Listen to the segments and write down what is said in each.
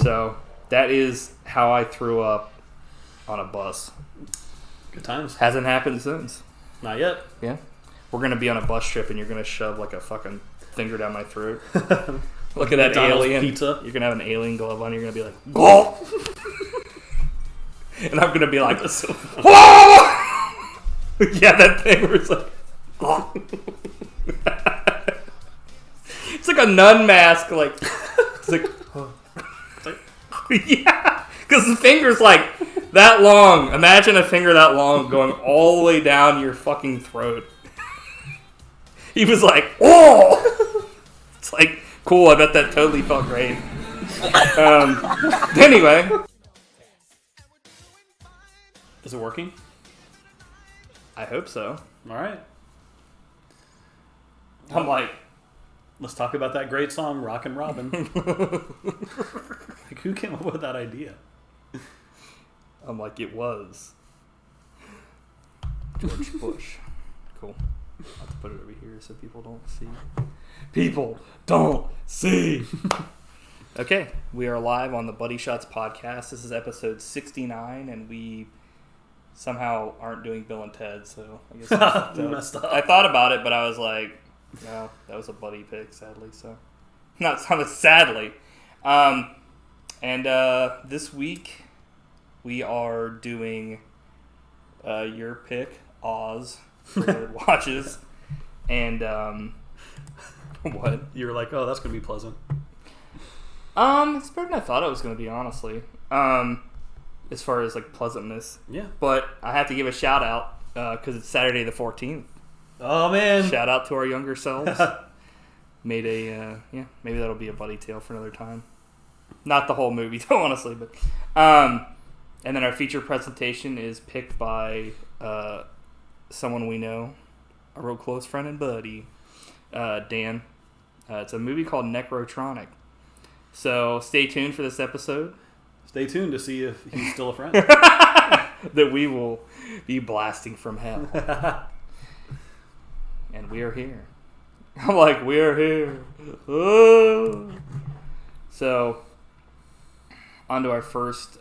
So that is how I threw up on a bus. Good times. Hasn't happened since. Not yet. Yeah. We're going to be on a bus trip and you're going to shove like a fucking finger down my throat. Look at that McDonald's alien. Pizza. You're going to have an alien glove on. You're going to be like, whoa! And I'm going to be like, whoa! Yeah, that thing where it's like, oh. It's like a nun mask. Like, it's like, oh. Yeah. Because the finger's like that long. Imagine a finger that long going all the way down your fucking throat. He was like, oh! It's like, cool, I bet that totally felt great. Anyway. Is it working? I hope so. Alright. I'm like, let's talk about that great song, Rockin' Robin. Like, who came up with that idea? I'm like, it was George Bush. Cool. I'll have to put it over here so people don't see. People don't see. Okay, we are live on the Buddy Shots podcast. This is episode 69, and we somehow aren't doing Bill and Ted, so I guess we messed up. I thought about it, but I was like, no, that was a buddy pick, sadly. So, not sadly. And this week we are doing your pick, Oz, for the watches, and what? You were like, oh, that's gonna be pleasant. It's better than I thought it was gonna be, honestly. As far as like pleasantness, yeah. But I have to give a shout out because it's Saturday the 14th. Oh man! Shout out to our younger selves. Made a maybe that'll be a buddy tale for another time. Not the whole movie, though, honestly, but and then our feature presentation is picked by someone we know, a real close friend and buddy, Dan. It's a movie called Nekrotronic. So stay tuned for this episode. Stay tuned to see if he's still a friend. That we will be blasting from hell. And we are here. I'm like, we are here. Oh. So, on to our first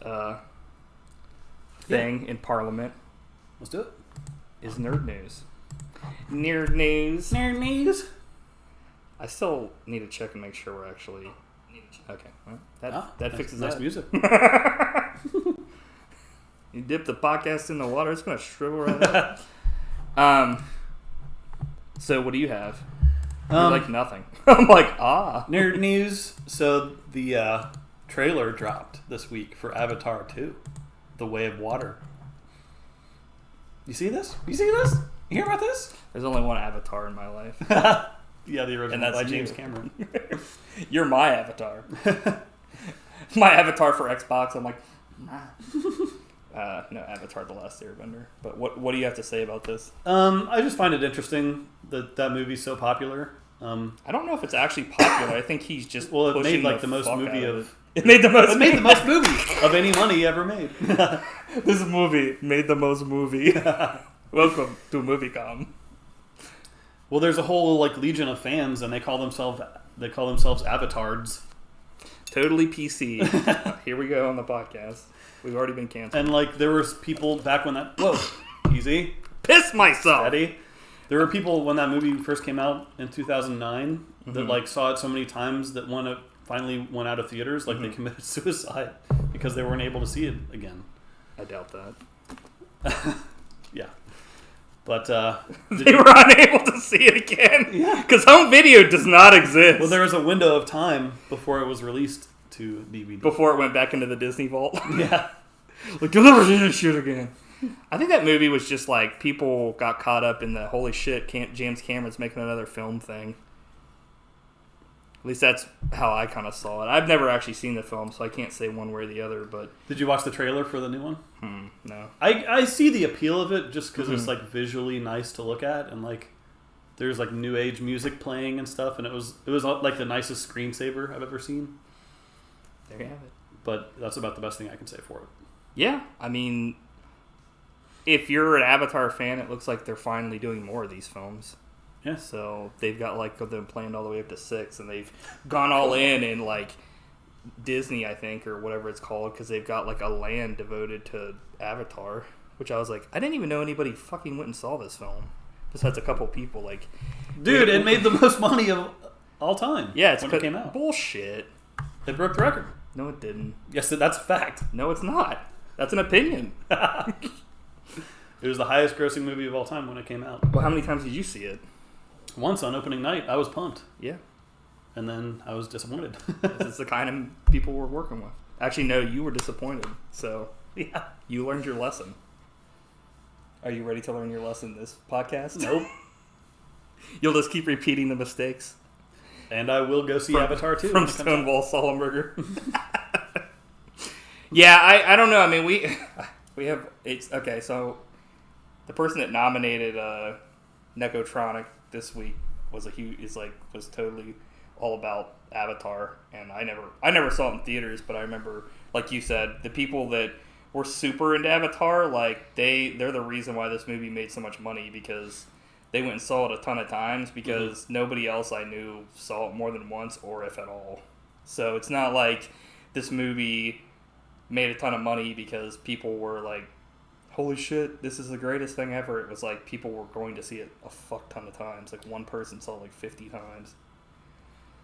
thing in Parliament. Let's do it. Is nerd news. Nerd news. Nerd news. I still need to check and make sure we're actually... Okay. Well, that fixes nice that. Music. You dip the podcast in the water, it's going to shrivel right up. So what do you have? You're like nothing. I'm like, Nerd news. So the trailer dropped this week for Avatar 2, The Way of Water. You see this? You hear about this? There's only one Avatar in my life. Yeah, the original, and that's by you. James Cameron. You're my Avatar. My Avatar for Xbox. I'm like, nah. No, Avatar: The Last Airbender. But what do you have to say about this? I just find it interesting that movie's so popular. I don't know if it's actually popular. I think he's just it made like the most movie of. It made the most. It made the most movie of any money ever made. This movie made the most movie. Welcome to MovieCom. Well, there's a whole like legion of fans, and they call themselves avatars. Totally PC. Here we go on the podcast. We've already been canceled. And like there was people back when that easy. Piss myself. Steady. There were people when that movie first came out in 2009 that like saw it so many times that when it finally went out of theaters, like they committed suicide because they weren't able to see it again. I doubt that. Yeah. But they were unable to see it again. Yeah. Because home video does not exist. Well, there was a window of time before it was released to DVD. Before it went back into the Disney vault. Yeah. Like, you'll never see this shit again. I think that movie was just like, people got caught up in the, holy shit, James Cameron's making another film thing. At least that's how I kind of saw it. I've never actually seen the film, so I can't say one way or the other. But did you watch the trailer for the new one? No. I see the appeal of it just because it's like visually nice to look at, and like there's like new age music playing and stuff, and it was like the nicest screensaver I've ever seen. There you have it. But that's about the best thing I can say for it. Yeah, I mean, if you're an Avatar fan, it looks like they're finally doing more of these films. Yeah. So they've got like them planned all the way up to 6, and they've gone all in and like Disney, I think, or whatever it's called, because they've got like a land devoted to Avatar, which I was like, I didn't even know anybody fucking went and saw this film besides a couple people. Like, dude, it made the most money of all time. Yeah, it's when it came out. Bullshit. It broke the record. No, it didn't. Yes, that's a fact. No, it's not. That's an opinion. It was the highest grossing movie of all time when it came out. Well, how many times did you see it? Once on opening night, I was pumped. Yeah. And then I was disappointed. It's the kind of people we're working with. Actually, no, you were disappointed. So, yeah. You learned your lesson. Are you ready to learn your lesson this podcast? Nope. You'll just keep repeating the mistakes. And I will go see Avatar 2. From Stonewall Sullenberger. Yeah, I don't know. I mean, we have... It's okay, so the person that nominated Nekrotronic this week was totally all about Avatar, and I never saw it in theaters, but I remember, like you said, the people that were super into Avatar, like they're the reason why this movie made so much money, because they went and saw it a ton of times, because nobody else I knew saw it more than once, or if at all. So it's not like this movie made a ton of money because people were like, holy shit, this is the greatest thing ever. It was like people were going to see it a fuck ton of times. Like one person saw it like 50 times.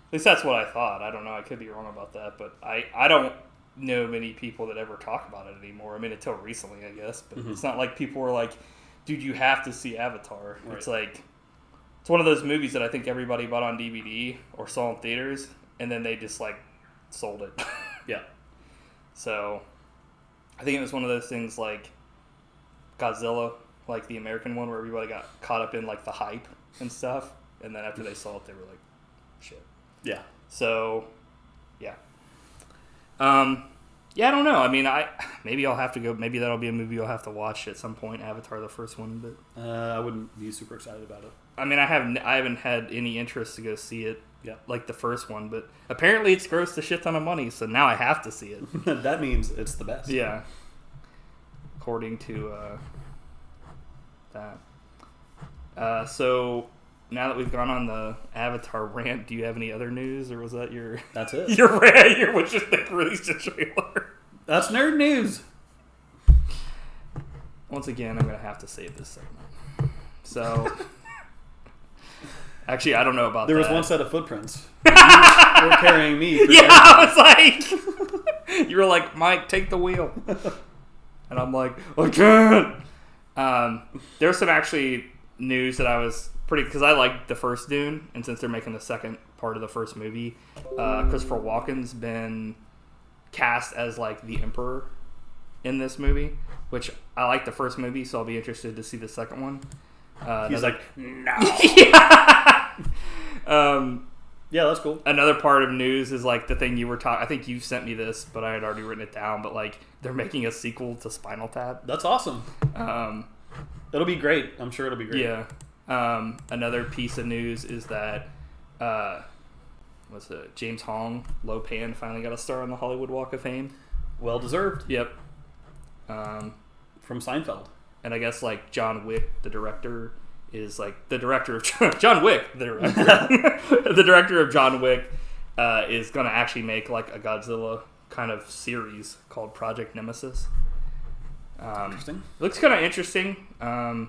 At least that's what I thought. I don't know. I could be wrong about that, but I don't know many people that ever talk about it anymore. I mean, until recently, I guess. But it's not like people were like, dude, you have to see Avatar. Right. It's like, it's one of those movies that I think everybody bought on DVD or saw in theaters, and then they just like sold it. Yeah. So, I think it was one of those things like Godzilla, like the American one, where everybody got caught up in like the hype and stuff, and then after they saw it, they were like, shit. Yeah. So, yeah. Yeah, I don't know. I mean, maybe I'll have to go. Maybe that'll be a movie I'll have to watch at some point. Avatar, the first one, but I wouldn't be super excited about it. I mean, I haven't had any interest to go see it. Yeah. Like the first one, but apparently it's grossed a shit ton of money, so now I have to see it. That means it's the best. Yeah. According to that. So now that we've gone on the Avatar rant, do you have any other news, or was that your? That's it. Your rant, your which just like released a trailer. That's nerd news. Once again, I'm gonna have to save this segment. So. Actually, I don't know about that. There was that. one set of footprints. You were carrying me. Yeah, I was like... You were like, Mike, take the wheel. And I'm like, I can't. There's some actually news that I was pretty... Because I liked the first Dune, and since they're making the second part of the first movie, Christopher Walken's been cast as like the Emperor in this movie, which I like the first movie, so I'll be interested to see the second one. He's like, no. Yeah, that's cool. Another part of news is like the thing you were talking. I think you sent me this, but I had already written it down. But like they're making a sequel to Spinal Tap. That's awesome. It'll be great. I'm sure it'll be great. Yeah. Another piece of news is that James Hong, Lo Pan, finally got a star on the Hollywood Walk of Fame. Well deserved. Yep. From Seinfeld. And I guess like John Wick, the director, is like the director of John Wick. The director, the director of John Wick is going to actually make like a Godzilla kind of series called Project Nemesis. Interesting. Looks kind of interesting. I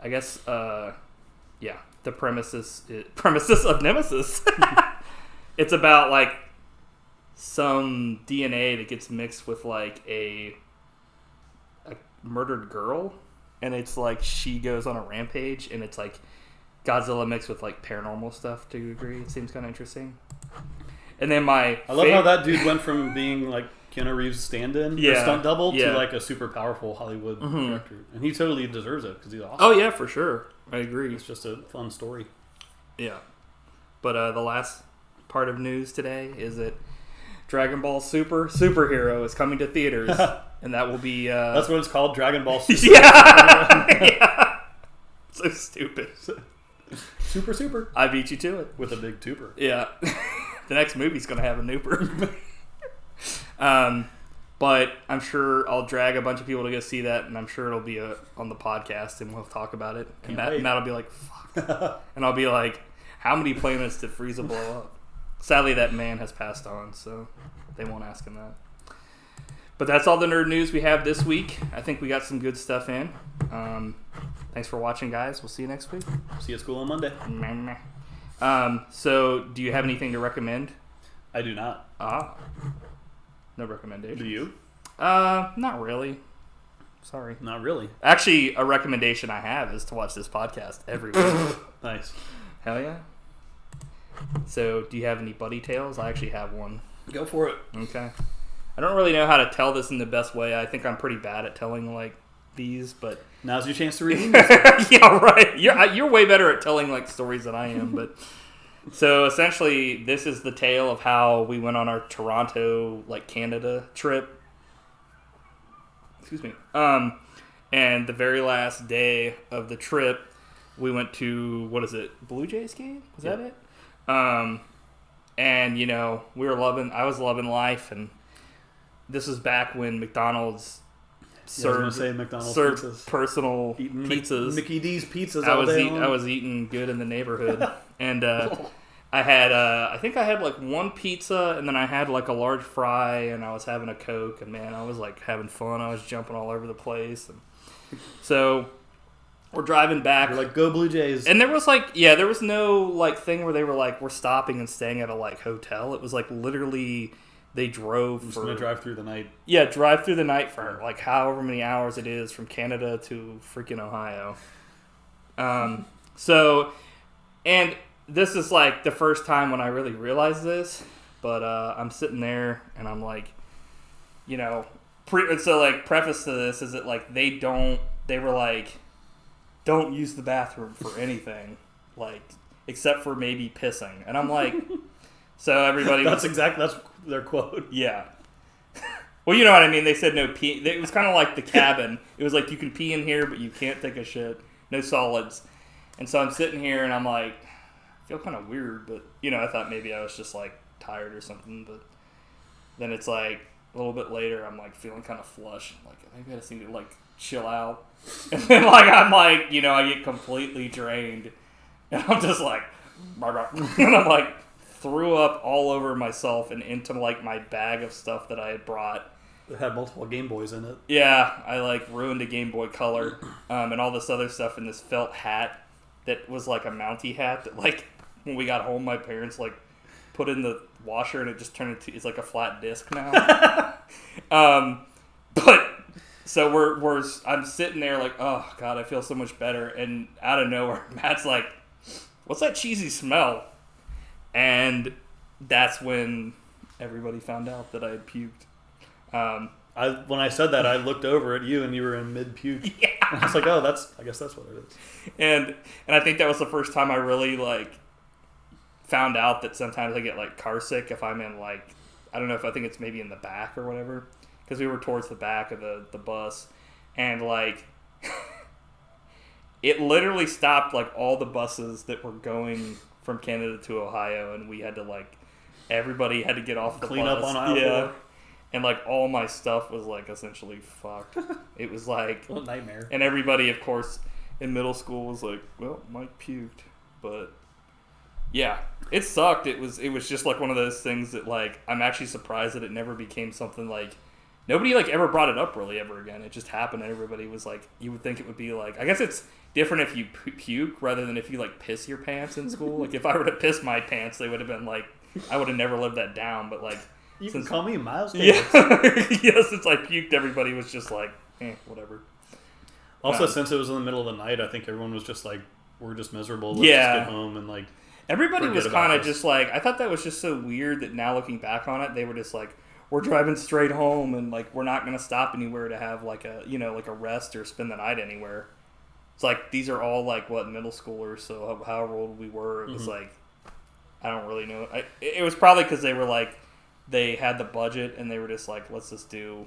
guess, yeah, the premises of Nemesis. It's about like some DNA that gets mixed with like a murdered girl, and it's like she goes on a rampage, and it's like Godzilla mixed with like paranormal stuff to a degree. It seems kind of interesting. And then I love how that dude went from being like Keanu Reeves' stand-in or stunt double to like a super powerful Hollywood director, and he totally deserves it because he's awesome. Oh yeah, for sure, I agree. It's just a fun story. Yeah, but the last part of news today is that Dragon Ball Superhero is coming to theaters. And that will be... That's what it's called, Dragon Ball Super. Yeah! So stupid. Super. I beat you to it. With a big tuber. Yeah. The next movie's going to have a nooper. But I'm sure I'll drag a bunch of people to go see that, and I'm sure it'll be on the podcast, and we'll talk about it. And Matt will be like, fuck. And I'll be like, how many planets did Frieza blow up? Sadly, that man has passed on, so they won't ask him that. But that's all the nerd news we have this week. I think we got some good stuff in. Thanks for watching, guys. We'll see you next week. See you at school on Monday. So, do you have anything to recommend? I do not. No recommendation. Do you? Not really. Sorry. Not really. Actually, a recommendation I have is to watch this podcast every week. Nice. Hell yeah. So, do you have any buddy tales? I actually have one. Go for it. Okay. I don't really know how to tell this in the best way. I think I'm pretty bad at telling, like, these, but... Now's your chance to read. Yeah, right. You're way better at telling, like, stories than I am, but... So, essentially, this is the tale of how we went on our Toronto, like, Canada trip. Excuse me. And the very last day of the trip, we went to, what is it, Blue Jays game? Was that it? And, you know, I was loving life, and this was back when McDonald's served pizzas. personal pizzas. Mickey D's pizzas I was eating good in the neighborhood. And I think I had like one pizza, and then I had like a large fry, and I was having a Coke, and man, I was like having fun. I was jumping all over the place. And so we're driving back. You're like, go Blue Jays. And there was like, there was no like thing where they were like, we're stopping and staying at a like hotel. It was like literally they drove. I'm just going to drive through the night. Yeah, drive through the night for like however many hours it is from Canada to freaking Ohio. And this is like the first time when I really realized this, but I'm sitting there and I'm like, you know, preface to this is that like they were like, don't use the bathroom for anything, like except for maybe pissing. And I'm like, so everybody. That's their quote. Yeah. Well, you know what I mean. They said no pee. It was kind of like the cabin. It was like you can pee in here, but you can't take a shit. No solids. And so I'm sitting here and I'm like, I feel kind of weird, but you know, I thought maybe I was just like tired or something. But then it's like a little bit later, I'm like feeling kind of flush. I'm like, maybe I just need to like chill out. And then like I'm like, you know, I get completely drained, and I'm just like, and I'm like threw up all over myself and into like my bag of stuff that I had brought. It had multiple Game Boys in it. Yeah, I like ruined a Game Boy Color, and all this other stuff in this felt hat that was like a Mountie hat that like when we got home, my parents like put in the washer and it just turned into, it's like a flat disc now. But so I'm sitting there like, oh god, I feel so much better, and out of nowhere, Matt's like, what's that cheesy smell? And that's when everybody found out that I had puked. When I said that, I looked over at you and you were in mid-puke. Yeah. And I was like, oh, I guess that's what it is. And I think that was the first time I really like found out that sometimes I get like car sick if I'm in like, I don't know if I think it's maybe in the back or whatever, because we were towards the back of the bus, and like it literally stopped like all the buses that were going from Canada to Ohio, and we had to like, everybody had to get off the clean bus. up on aisle 4. And like all my stuff was like essentially fucked. It was like what a nightmare. And everybody, of course, in middle school was like, well, Mike puked. But yeah, it sucked. It was just like one of those things that like I'm actually surprised that it never became something like nobody like ever brought it up really ever again. It just happened, and everybody was like, you would think it would be like, I guess it's different if you puke rather than if you like piss your pants in school. Like if I were to piss my pants, they would have been like, I would have never lived that down. But like, you can call me Miles Davis. Yeah, since I puked, everybody was just like, whatever. Also, since it was in the middle of the night, I think everyone was just like, we're just miserable. Let's just get home and like. Everybody was kind of just like, I thought that was just so weird that now looking back on it, they were just like, we're driving straight home and like we're not going to stop anywhere to have like a, you know, like a rest or spend the night anywhere. It's like these are all like what, middle schoolers, so however old we were, it was like, I don't really know. It was probably because they were like, they had the budget and they were just like, let's just do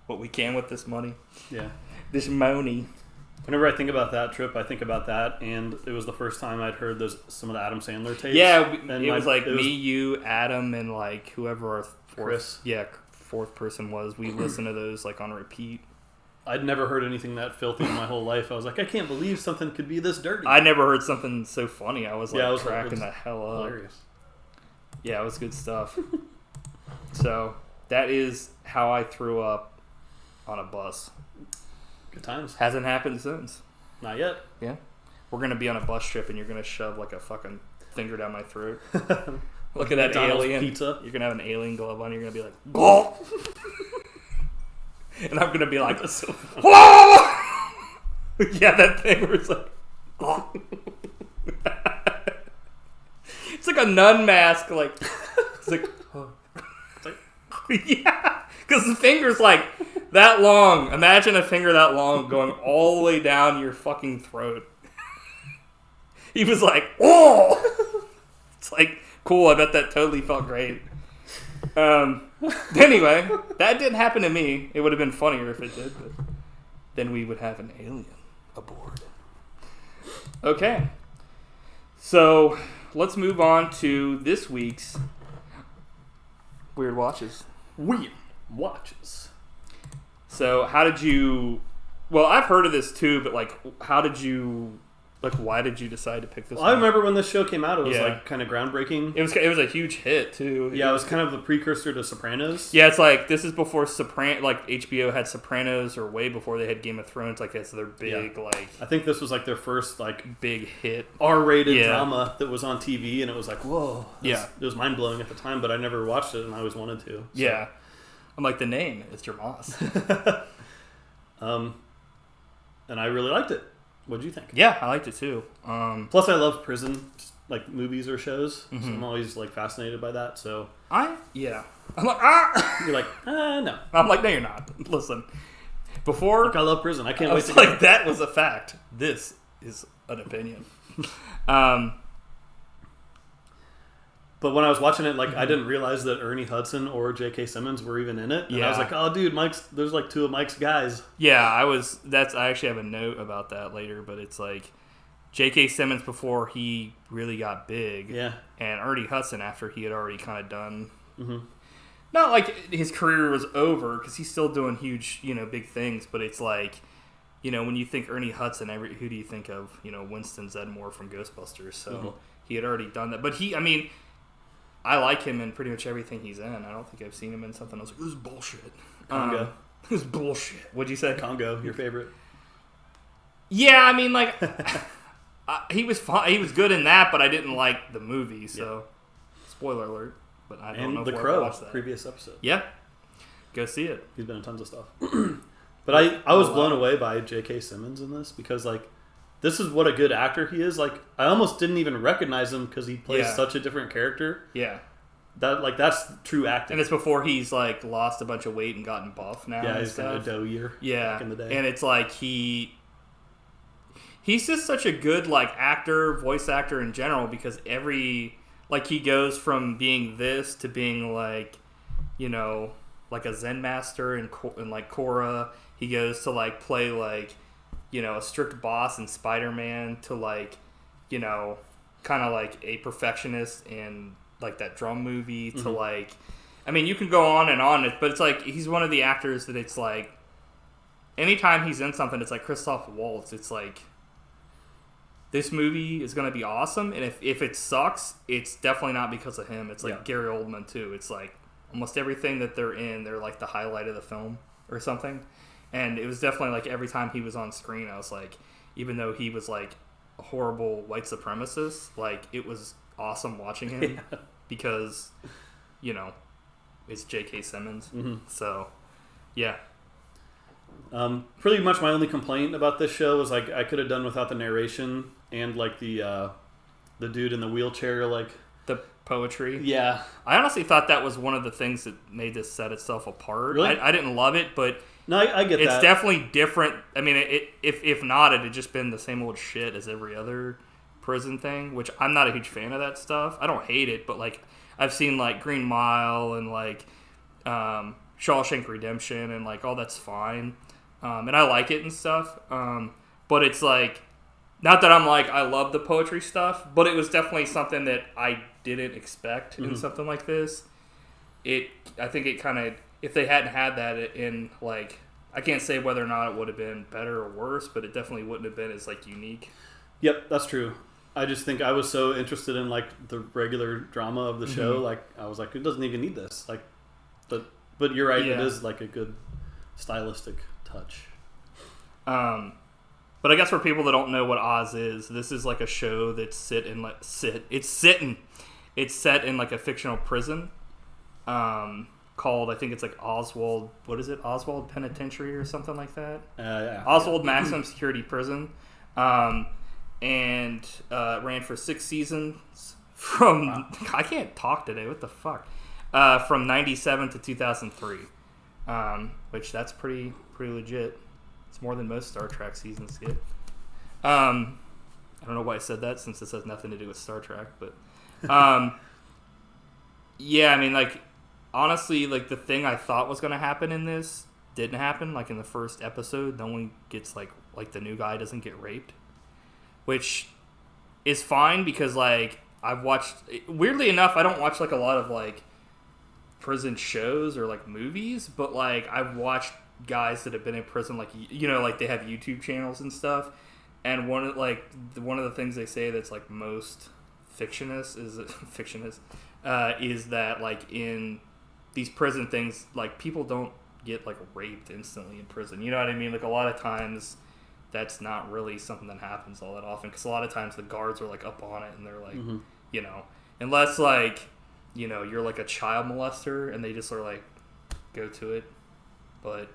what we can with this money. Yeah. This money. Whenever I think about that trip, I think about that, and it was the first time I'd heard some of the Adam Sandler tapes. Yeah, it was like me, you, Adam, and like whoever our fourth person was. We listened to those like on repeat. I'd never heard anything that filthy in my whole life. I was like, I can't believe something could be this dirty. I never heard something so funny. I was like cracking the hell up. Hilarious. Yeah, it was good stuff. So that is how I threw up on a bus. Good times. Hasn't happened since. Not yet. Yeah. We're going to be on a bus trip and you're going to shove like a fucking finger down my throat. Look at that McDonald's alien. pizza. You're going to have an alien glove on. You're going to be like, "Gulp!" And I'm going to be like, "Hello!" Yeah, that thing where it's like, "Gulp." It's like a nun mask. Like, it's like, oh. Yeah. Because the finger's like that long. Imagine a finger that long going all the way down your fucking throat. He was like, "Oh!" It's like, cool, I bet that totally felt great. Anyway, that didn't happen to me. It would have been funnier if it did, but then we would have an alien aboard. Okay. So, let's move on to this week's Weird Watches. Weird Watches. So, how did you... Well, I've heard of this too, but, like, how did you... Like, why did you decide to pick this one? I remember when this show came out, it was, like, kind of groundbreaking. It was a huge hit, too. Yeah, it was kind of the precursor to Sopranos. Yeah, it's like, this is before like, HBO had Sopranos, or way before they had Game of Thrones. Like, that's their big, like... I think this was, like, their first, like... big hit. R-rated drama that was on TV, and it was like, whoa. Yeah. It was mind-blowing at the time, but I never watched it, and I always wanted to. So. Yeah. I'm like, the name, it's your boss. And I really liked it. What did you think? Yeah, I liked it too. Plus, I love prison like movies or shows, Mm-hmm. so I'm always like fascinated by that. So I'm like, ah. you're like, no. I'm like, no, you're not. Listen, before Look, I love prison. I can't I wait was to like, that was a fact. This is an opinion. But when I was watching it, like I didn't realize that Ernie Hudson or J.K. Simmons were even in it. And I was like, oh, dude, there's like two of Mike's guys. Yeah, I actually have a note about that later, but it's like J.K. Simmons before he really got big. Yeah. And Ernie Hudson after he had already kind of done. Mm-hmm. Not like his career was over because he's still doing huge, big things, but it's like, when you think Ernie Hudson, who do you think of? Winston Zeddemore from Ghostbusters. So he had already done that. But I like him in pretty much everything he's in. I don't think I've seen him in something else. This is bullshit. Congo. This is bullshit. What'd you say? Congo, your favorite? Yeah, I mean, like, he was fine. He was good in that, but I didn't like the movie. So, spoiler alert. But I don't know if The we'll Crow, watch that. previous episode. Yeah, go see it. He's been in tons of stuff. But I was blown away by J.K. Simmons in this because, like, this is what a good actor he is. Like, I almost didn't even recognize him because he plays such a different character. Yeah. That's true acting. And it's before he's, like, lost a bunch of weight and gotten buff now. Yeah, he's kind of doughier back in the day. And it's like he's just such a good, like, actor, voice actor in general because he goes from being this to being, like, like a Zen master in like, Korra. He goes to, like, play, like, a strict boss in Spider-Man to, like, kind of like a perfectionist in, like, that drum movie to, like, I mean, you can go on and on, but it's like, he's one of the actors that it's like, anytime he's in something, it's like Christoph Waltz. It's like, this movie is going to be awesome, and if it sucks, it's definitely not because of him. It's like Gary Oldman, too. It's like, almost everything that they're in, they're like the highlight of the film or something. And it was definitely like every time he was on screen, I was like, even though he was like a horrible white supremacist, like it was awesome watching him because, it's J.K. Simmons. Mm-hmm. So, yeah. Pretty much my only complaint about this show was like I could have done without the narration and like the dude in the wheelchair, like the poetry. Yeah. I honestly thought that was one of the things that made this set itself apart. Really? I didn't love it, but no, I get it's that. It's definitely different. I mean, if not, it had just been the same old shit as every other prison thing, which I'm not a huge fan of that stuff. I don't hate it, but like I've seen like Green Mile and like Shawshank Redemption and like all that's fine. And I like it and stuff. But it's like, not that I'm like, I love the poetry stuff, but it was definitely something that I didn't expect in something like this. I think it kind of, if they hadn't had that in, like, I can't say whether or not it would have been better or worse, but it definitely wouldn't have been as, like, unique. Yep, that's true. I just think I was so interested in like the regular drama of the show. Like I was like, it doesn't even need this. Like, but you're right. Yeah. It is like a good stylistic touch. But I guess for people that don't know what Oz is, this is like a show that's set in like a fictional prison. Called, I think it's like Oswald. What is it? Oswald Penitentiary or something like that. Yeah. Oswald Maximum Security Prison. And ran for 6 seasons from I can't talk today. What the fuck? From 97 to 2003, which that's pretty legit. It's more than most Star Trek seasons get. I don't know why I said that since this has nothing to do with Star Trek, but yeah, I mean, like honestly, like the thing I thought was going to happen in this didn't happen. Like in the first episode, no one gets like the new guy doesn't get raped. Which is fine because, like, I've watched... Weirdly enough, I don't watch, like, a lot of, like, prison shows or, like, movies. But, like, I've watched guys that have been in prison, like, you know, like, they have YouTube channels and stuff. And one of the things they say that's, like, most fictionist is that, like, in these prison things, like, people don't get, like, raped instantly in prison. You know what I mean? Like, a lot of times... that's not really something that happens all that often because a lot of times the guards are like up on it and they're like, you know, unless like, you know, you're like a child molester and they just sort of like go to it. But,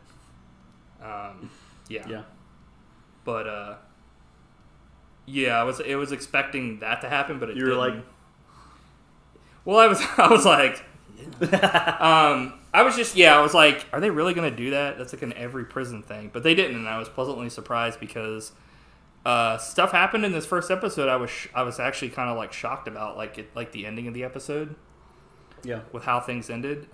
yeah. But, yeah, I was expecting that to happen, but it didn't. Like, well, I was like, I was like, are they really going to do that? That's like an every prison thing. But they didn't, and I was pleasantly surprised because stuff happened in this first episode I was actually kind of like shocked about, like the ending of the episode. Yeah. With how things ended.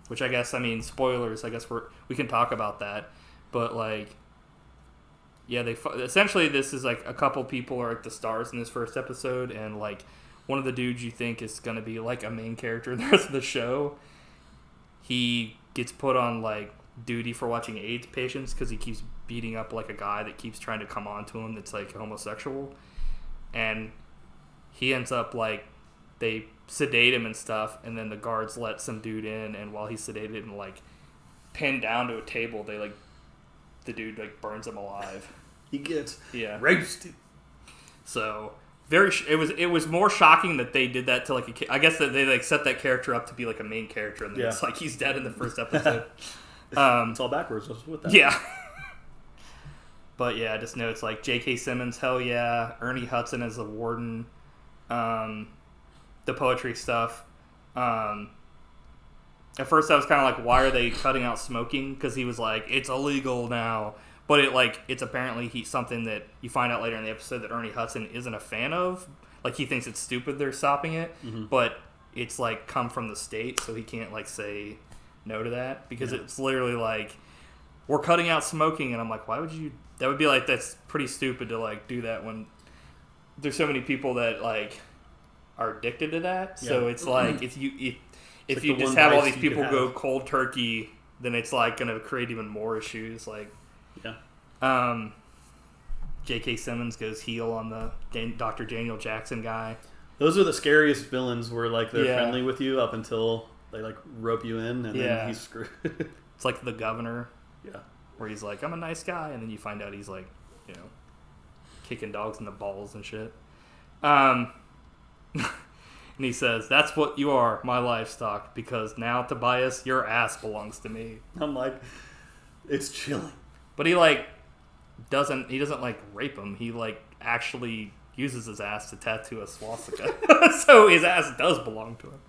Which I guess, I mean, spoilers, I guess we can talk about that. But like, yeah, essentially this is like a couple people are like the stars in this first episode, and like one of the dudes you think is going to be like a main character in the rest of the show, he gets put on like duty for watching AIDS patients because he keeps beating up like a guy that keeps trying to come on to him that's like homosexual, and he ends up like they sedate him and stuff, and then the guards let some dude in, and while he's sedated and like pinned down to a table, they like the dude like burns him alive. He gets roasted. So it was more shocking that they did that to like a kid. I guess that they like set that character up to be like a main character, and then it's like he's dead in the first episode. It's all backwards with that. Yeah. But yeah, just know it's like J.K. Simmons, hell yeah. Ernie Hudson as the warden. The poetry stuff. At first I was kind of like, why are they cutting out smoking? Because he was like, it's illegal now. But it's apparently something that you find out later in the episode that Ernie Hudson isn't a fan of. Like, he thinks it's stupid they're stopping it. Mm-hmm. But it's like come from the state, so he can't like say no to that. Because it's literally like, we're cutting out smoking. And I'm like, why would you... That would be like, that's pretty stupid to like do that when there's so many people that like are addicted to that. Yeah. So it's like if you just have all these people go cold turkey, then it's like going to create even more issues. Like, J.K. Simmons goes heel on the Dr. Daniel Jackson guy. Those are the scariest villains where like they're friendly with you up until they like rope you in and then he's screwed. It's like the governor. Yeah. Where he's like, I'm a nice guy, and then you find out he's like, you know, kicking dogs in the balls and shit. And he says, that's what you are, my livestock, because now, Tobias, your ass belongs to me. I'm like, it's chilling. But he like doesn't like rape him. He like actually uses his ass to tattoo a swastika. So his ass does belong to him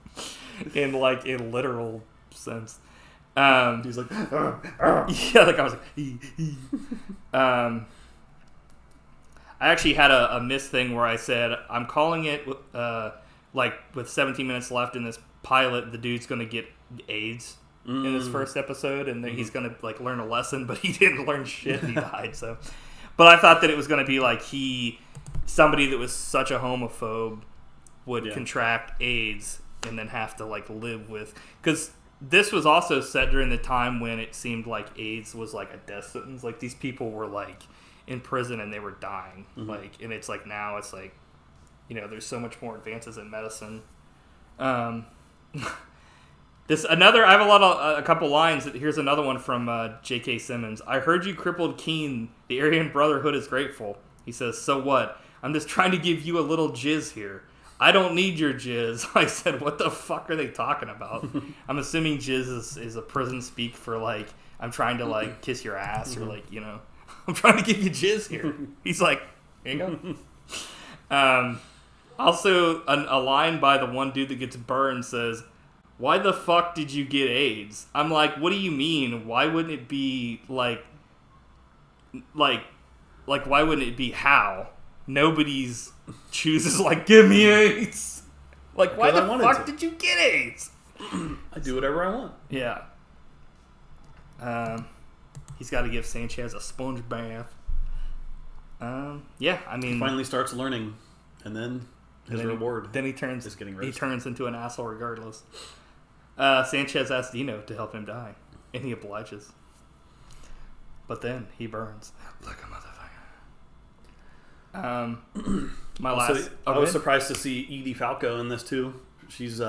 in like a literal sense. He's like, yeah, like I was like, I actually had a miss thing where I said, I'm calling it, like with 17 minutes left in this pilot, the dude's going to get AIDS in this first episode, and then he's going to like learn a lesson, but he didn't learn shit, and he died, so. But I thought that it was going to be like somebody that was such a homophobe would contract AIDS and then have to like live with, because this was also set during the time when it seemed like AIDS was like a death sentence. Like these people were like in prison and they were dying. Mm-hmm. Like, and it's like now it's like there's so much more advances in medicine. I have a couple lines. Here's another one from J.K. Simmons. I heard you crippled Keen. The Aryan Brotherhood is grateful. He says, so what? I'm just trying to give you a little jizz here. I don't need your jizz. I said, what the fuck are they talking about? I'm assuming jizz is a prison speak for, like, I'm trying to, like, kiss your ass or, like, I'm trying to give you jizz here. He's like, here you go. Also, a line by the one dude that gets burned says, why the fuck did you get AIDS? I'm like, what do you mean? Why wouldn't it be, like, why wouldn't it be how? Nobody's chooses, like, give me AIDS. Like, why the fuck did you get AIDS? I do whatever I want. Yeah. He's got to give Sanchez a sponge bath. Yeah, I mean... He finally starts learning, and then his reward Then he turns into an asshole regardless. Sanchez asks Dino to help him die, and he obliges. But then he burns like a motherfucker. I was surprised to see Edie Falco in this too. She's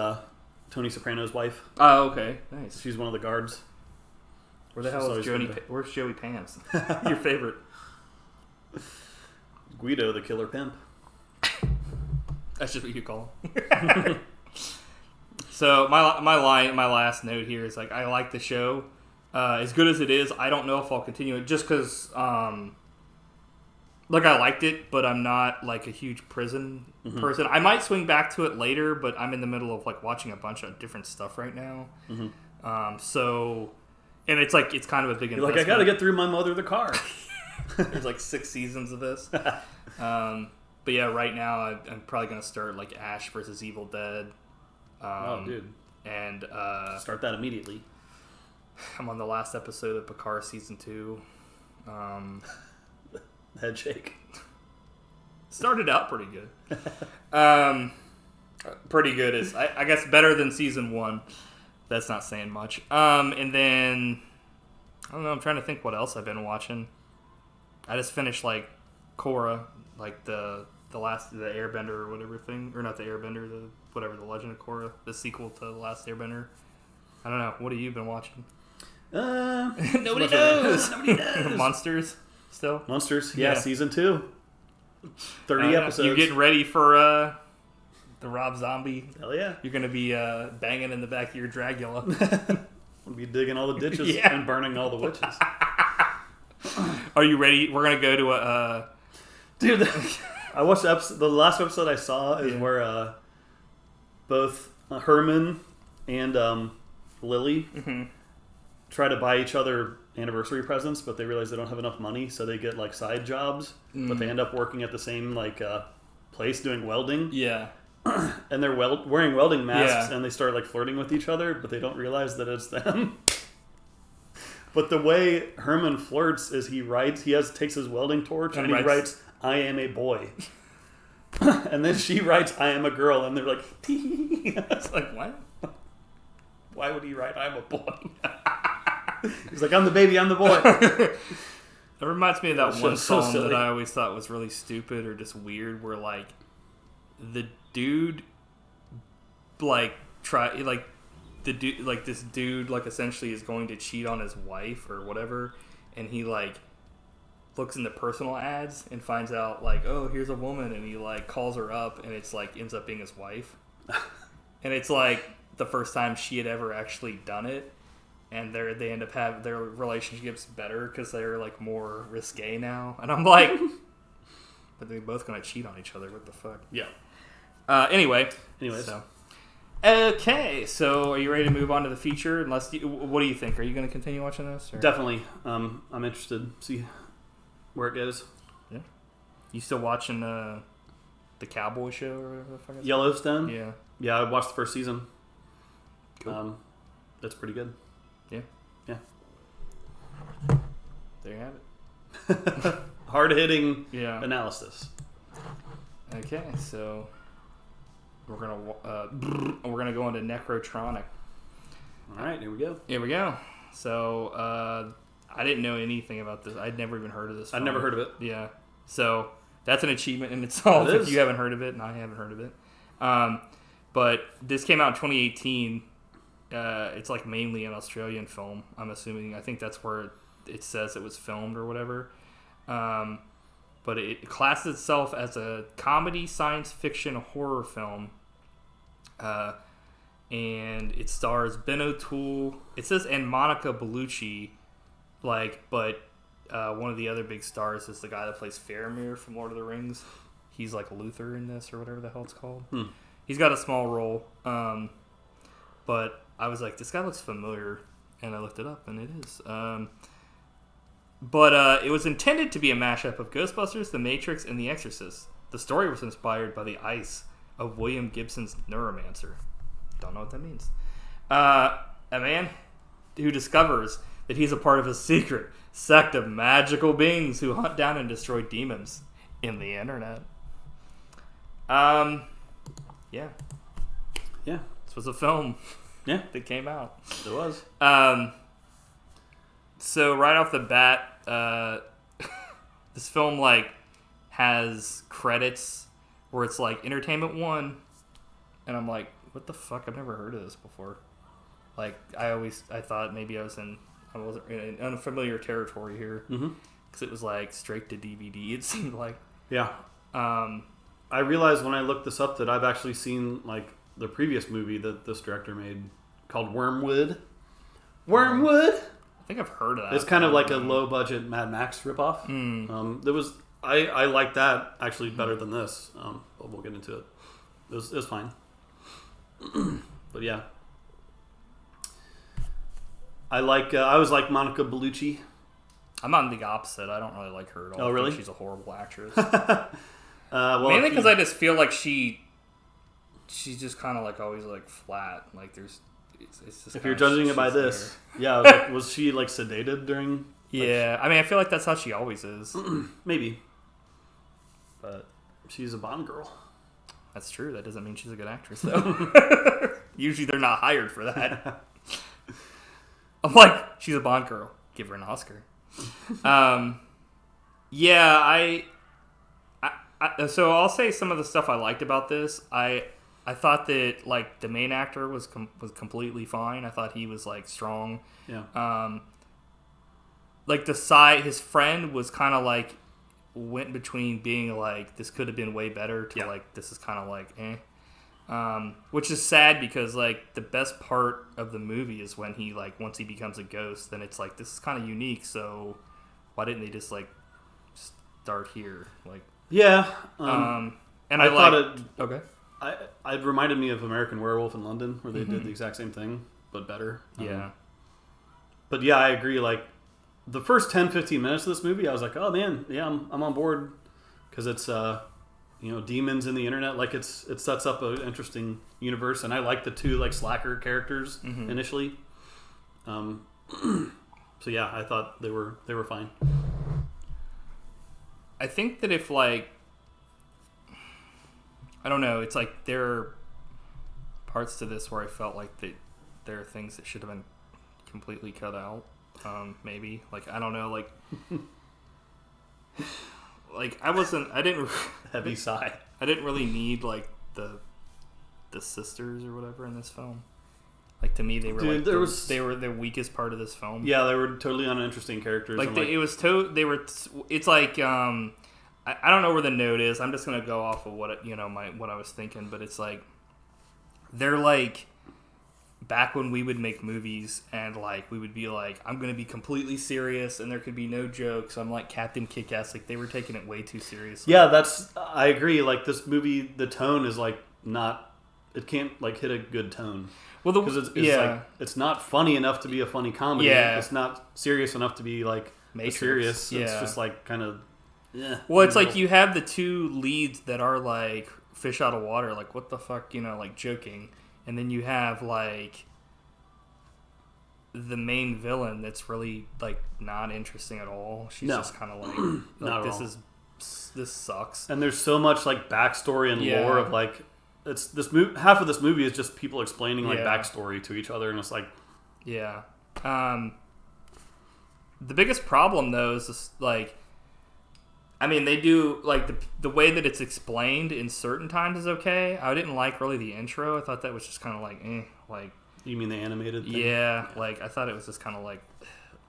Tony Soprano's wife. Oh, okay, nice. She's one of the guards. Where the hell is Joey? Where's Joey Pants? Your favorite? Guido, the killer pimp. That's just what you call him. So my last note here is, like, I like the show. As good as it is, I don't know if I'll continue it just because, like, I liked it, but I'm not, like, a huge prison person. I might swing back to it later, but I'm in the middle of, like, watching a bunch of different stuff right now. And it's like, it's kind of a big investment. Like, I gotta get through My Mother the Car. There's like 6 seasons of this. But yeah, right now I'm probably gonna start, like, Ash versus Evil Dead. Dude. And start that immediately. I'm on the last episode of Picard season 2. Head shake. Started out pretty good. Pretty good is, I guess, better than season 1. That's not saying much. And then I don't know. I'm trying to think what else I've been watching. I just finished, like, Korra, like the Airbender or whatever thing, or not the Airbender, the Legend of Korra, the sequel to the Last Airbender. I don't know. What have you been watching? Nobody knows. Nobody knows. Monsters still. Monsters. Yeah. Season 2. 30 episodes. You're getting ready for the Rob Zombie. Hell yeah. You're gonna be banging in the back of your Dragula. We'll be digging all the ditches and burning all the witches. Are you ready? We're gonna go to a. Dude, I watched the last episode I saw is where both Herman and Lily try to buy each other anniversary presents, but they realize they don't have enough money, so they get, like, side jobs, but they end up working at the same, like, place doing welding. Yeah. And they're wearing welding masks, and they start, like, flirting with each other, but they don't realize that it's them. But the way Herman flirts is he takes his welding torch and he writes, "I am a boy." And then she writes, "I am a girl," and they're like, it's like, what? Why would he write, "I'm a boy"? He's like, "I'm the baby, I'm the boy." That reminds me of that one song that I always thought was really stupid or just weird, where, like, the dude, like, this dude, like, essentially is going to cheat on his wife or whatever, and he, like, looks into personal ads and finds out, like, oh, here's a woman, and he, like, calls her up, and it's, like, ends up being his wife. And it's, like, the first time she had ever actually done it, and they end up having their relationship's better because they're, like, more risque now. And I'm like, but they're both gonna cheat on each other. What the fuck? Yeah. Anyways. So. Okay, so are you ready to move on to the feature? What do you think? Are you going to continue watching this? Or? Definitely. I'm interested to see where it goes. Yeah. You still watching the Cowboy Show or whatever the fuck it's Yellowstone? Yeah. Yeah, I watched the first season. Cool. That's pretty good. Yeah. Yeah. There you have it. Hard-hitting analysis. Okay, so we're gonna go into Nekrotronic. All right, here we go. Here we go. So I didn't know anything about this. I'd never even heard of this film. I'd never heard of it. Yeah. So That's an achievement in itself It if is. you haven't heard of it, and I haven't heard of it. But this came out in 2018. It's like mainly an Australian film, I'm assuming. I think that's where it says it was filmed or whatever. But it classes itself as a comedy, science fiction, horror film. And it stars Ben O'Toole. It says, and Monica Bellucci. But one of the other big stars is the guy that plays Faramir from Lord of the Rings. He's like Luther in this, or whatever the hell it's called. He's got a small role. But I was like, this guy looks familiar. And I looked it up, and it is. But it was intended to be a mashup of Ghostbusters, The Matrix, and The Exorcist. The story was inspired by the ice of William Gibson's Neuromancer. Don't know what that means. A man who discovers that he's a part of a secret sect of magical beings who hunt down and destroy demons in the internet. Yeah. Yeah. This was a film. Yeah. That came out. It was. So right off the bat, this film has credits where it's like Entertainment 1, and I'm like, what the fuck? I've never heard of this before. I thought maybe I wasn't in unfamiliar territory here, because it was like straight to DVD. It seemed like. Yeah. I realized when I looked this up that I've actually seen the previous movie that this director made called Wormwood. Wormwood. I think I've heard of that. It's kind of like a low budget Mad Max ripoff. I like that actually better than this. But we'll get into it. It was fine. But yeah, I always like Monica Bellucci. I'm on the opposite. I don't really like her at all. Oh, really? I think she's a horrible actress. Mainly because I just feel like she's just kind of always flat. It's just if you're judging it by this, yeah, I was like, was she sedated during? Yeah, I mean, I feel like that's how she always is. Maybe, but she's a Bond girl. That's true. That doesn't mean she's a good actress, though. Usually they're not hired for that. I'm like, she's a Bond girl. Give her an Oscar. Yeah, so I'll say some of the stuff I liked about this. I thought that the main actor was completely fine. I thought he was strong. Yeah. His friend was kind of went between being this could have been way better to this is kind of eh. Which is sad because the best part of the movie is when he once he becomes a ghost, then it's this is kind of unique, so why didn't they just start here? Yeah. And I thought it okay. It reminded me of American Werewolf in London, where they did the exact same thing but better. Yeah. But yeah, I agree. The first 10-15 minutes of this movie, I was like, oh man, yeah, I'm on board, because it's demons in the internet. It sets up an interesting universe, and I like the two slacker characters initially. So yeah, I thought they were fine. I think that if I don't know, it's there are parts to this where I felt there are things that should have been completely cut out. Maybe I don't know, I didn't heavy sigh. I didn't really need the sisters or whatever in this film. To me, they were they were the weakest part of this film. Yeah, they were totally uninteresting characters. It's I don't know where the note is. I'm just gonna go off of what I was thinking, but it's they're back when we would make movies and we would be I'm gonna be completely serious and there could be no jokes. I'm Captain Kick-Ass. They were taking it way too seriously. Yeah, I agree. This movie, the tone is not. It can't hit a good tone. Well, because it's not funny enough to be a funny comedy. Yeah. It's not serious enough to be Matrix. Serious. Yeah. It's just kind of. Yeah. Well, it's you have the two leads that are fish out of water. What the fuck, joking. And then you have the main villain that's really not interesting at all. She's just kind of this sucks. And there's so much backstory and lore of it's this half of this movie is just people explaining backstory to each other, and it's yeah. The biggest problem though is this, I I mean, they do, like, the way that it's explained in certain times is okay. I didn't like, really, the intro. I thought that was just kind of like, like... You mean the animated thing? Yeah, like, I thought it was just kind of like...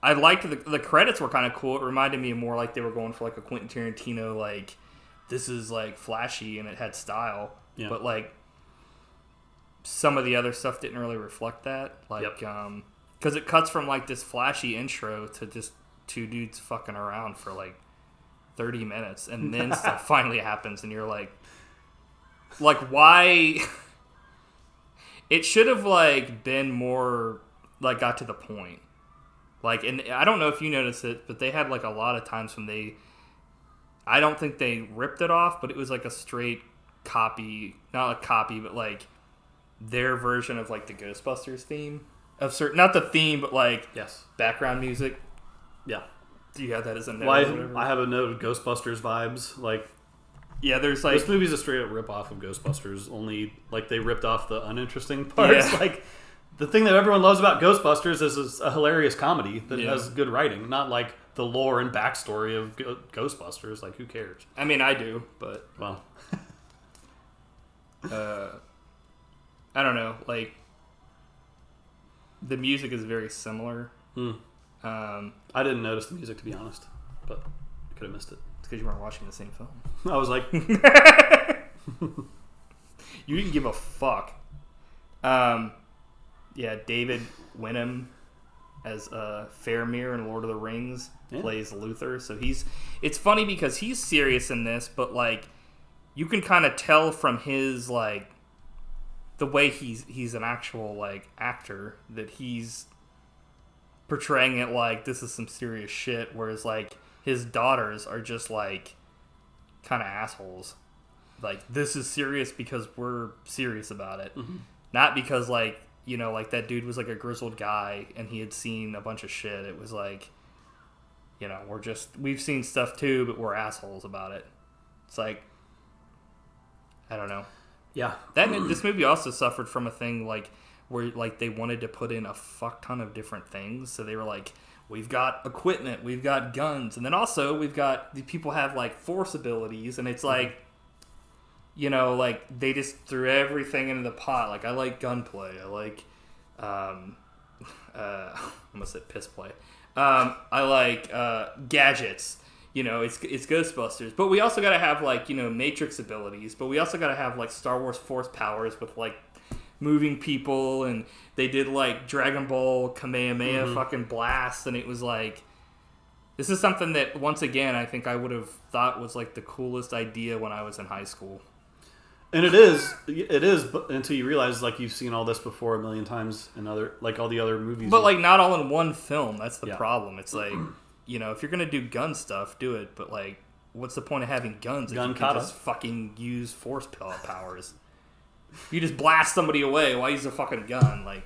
I liked the credits were kind of cool. It reminded me more like they were going for, like, a Quentin Tarantino, like, this is, like, flashy and it had style. Yeah. But, like, some of the other stuff didn't really reflect that. Like, because it cuts from, like, this flashy intro to just two dudes fucking around for, like, 30 minutes, and then stuff finally happens, and you're like, why? It should have, like, been more, like, got to the point. Like, and I don't know if you noticed it, but they had, like, a lot of times when I don't think they ripped it off, but it was, like, a straight copy, not a copy, but, like, their version of, like, the Ghostbusters theme. Not the theme, but, like, background music. Yeah. Do you have that as a note? Well, I have a note of Ghostbusters vibes. Like, yeah, there's like this movie's a straight up rip off of Ghostbusters. Only like they ripped off the uninteresting parts. Yeah. Like the thing that everyone loves about Ghostbusters is a hilarious comedy that has good writing, not like the lore and backstory of Ghostbusters. Like, who cares? I mean, I do, but well, I don't know. Like, the music is very similar. I didn't notice the music, to be honest, but I could have missed it. It's because you weren't watching the same film. I was like... You didn't give a fuck. Yeah, David Wenham as Faramir in Lord of the Rings plays Luther. So it's funny because he's serious in this, but, like, you can kind of tell from his, like, the way he's an actual, like, actor that he's portraying it like this is some serious shit, whereas, like, his daughters are just, like, kind of assholes. Like, this is serious because we're serious about it. Mm-hmm. Not because, like, you know, like, that dude was, like, a grizzled guy and he had seen a bunch of shit. It was like, you know, we've seen stuff too, but we're assholes about it. It's like, I don't know. Yeah. This movie also suffered from a thing, like, where, like, they wanted to put in a fuck ton of different things. So they were like, we've got equipment, we've got guns, and then also we've got, the people have, like, force abilities, and it's like, you know, like, they just threw everything into the pot. Like, I like gunplay, I like, I almost said piss play. I like gadgets. You know, it's Ghostbusters. But we also gotta have, like, you know, Matrix abilities, but we also gotta have, like, Star Wars force powers with, like, moving people, and they did, like, Dragon Ball Kamehameha fucking blast, and it was like, this is something that, once again, I think I would have thought was, like, the coolest idea when I was in high school. And it is, but until you realize, like, you've seen all this before a million times in other, like, all the other movies. But, like, not all in one film. That's the problem. It's like, you know, if you're gonna do gun stuff, do it, but, like, what's the point of having guns if you can just fucking use force powers? You just blast somebody away. Why use a fucking gun? Like,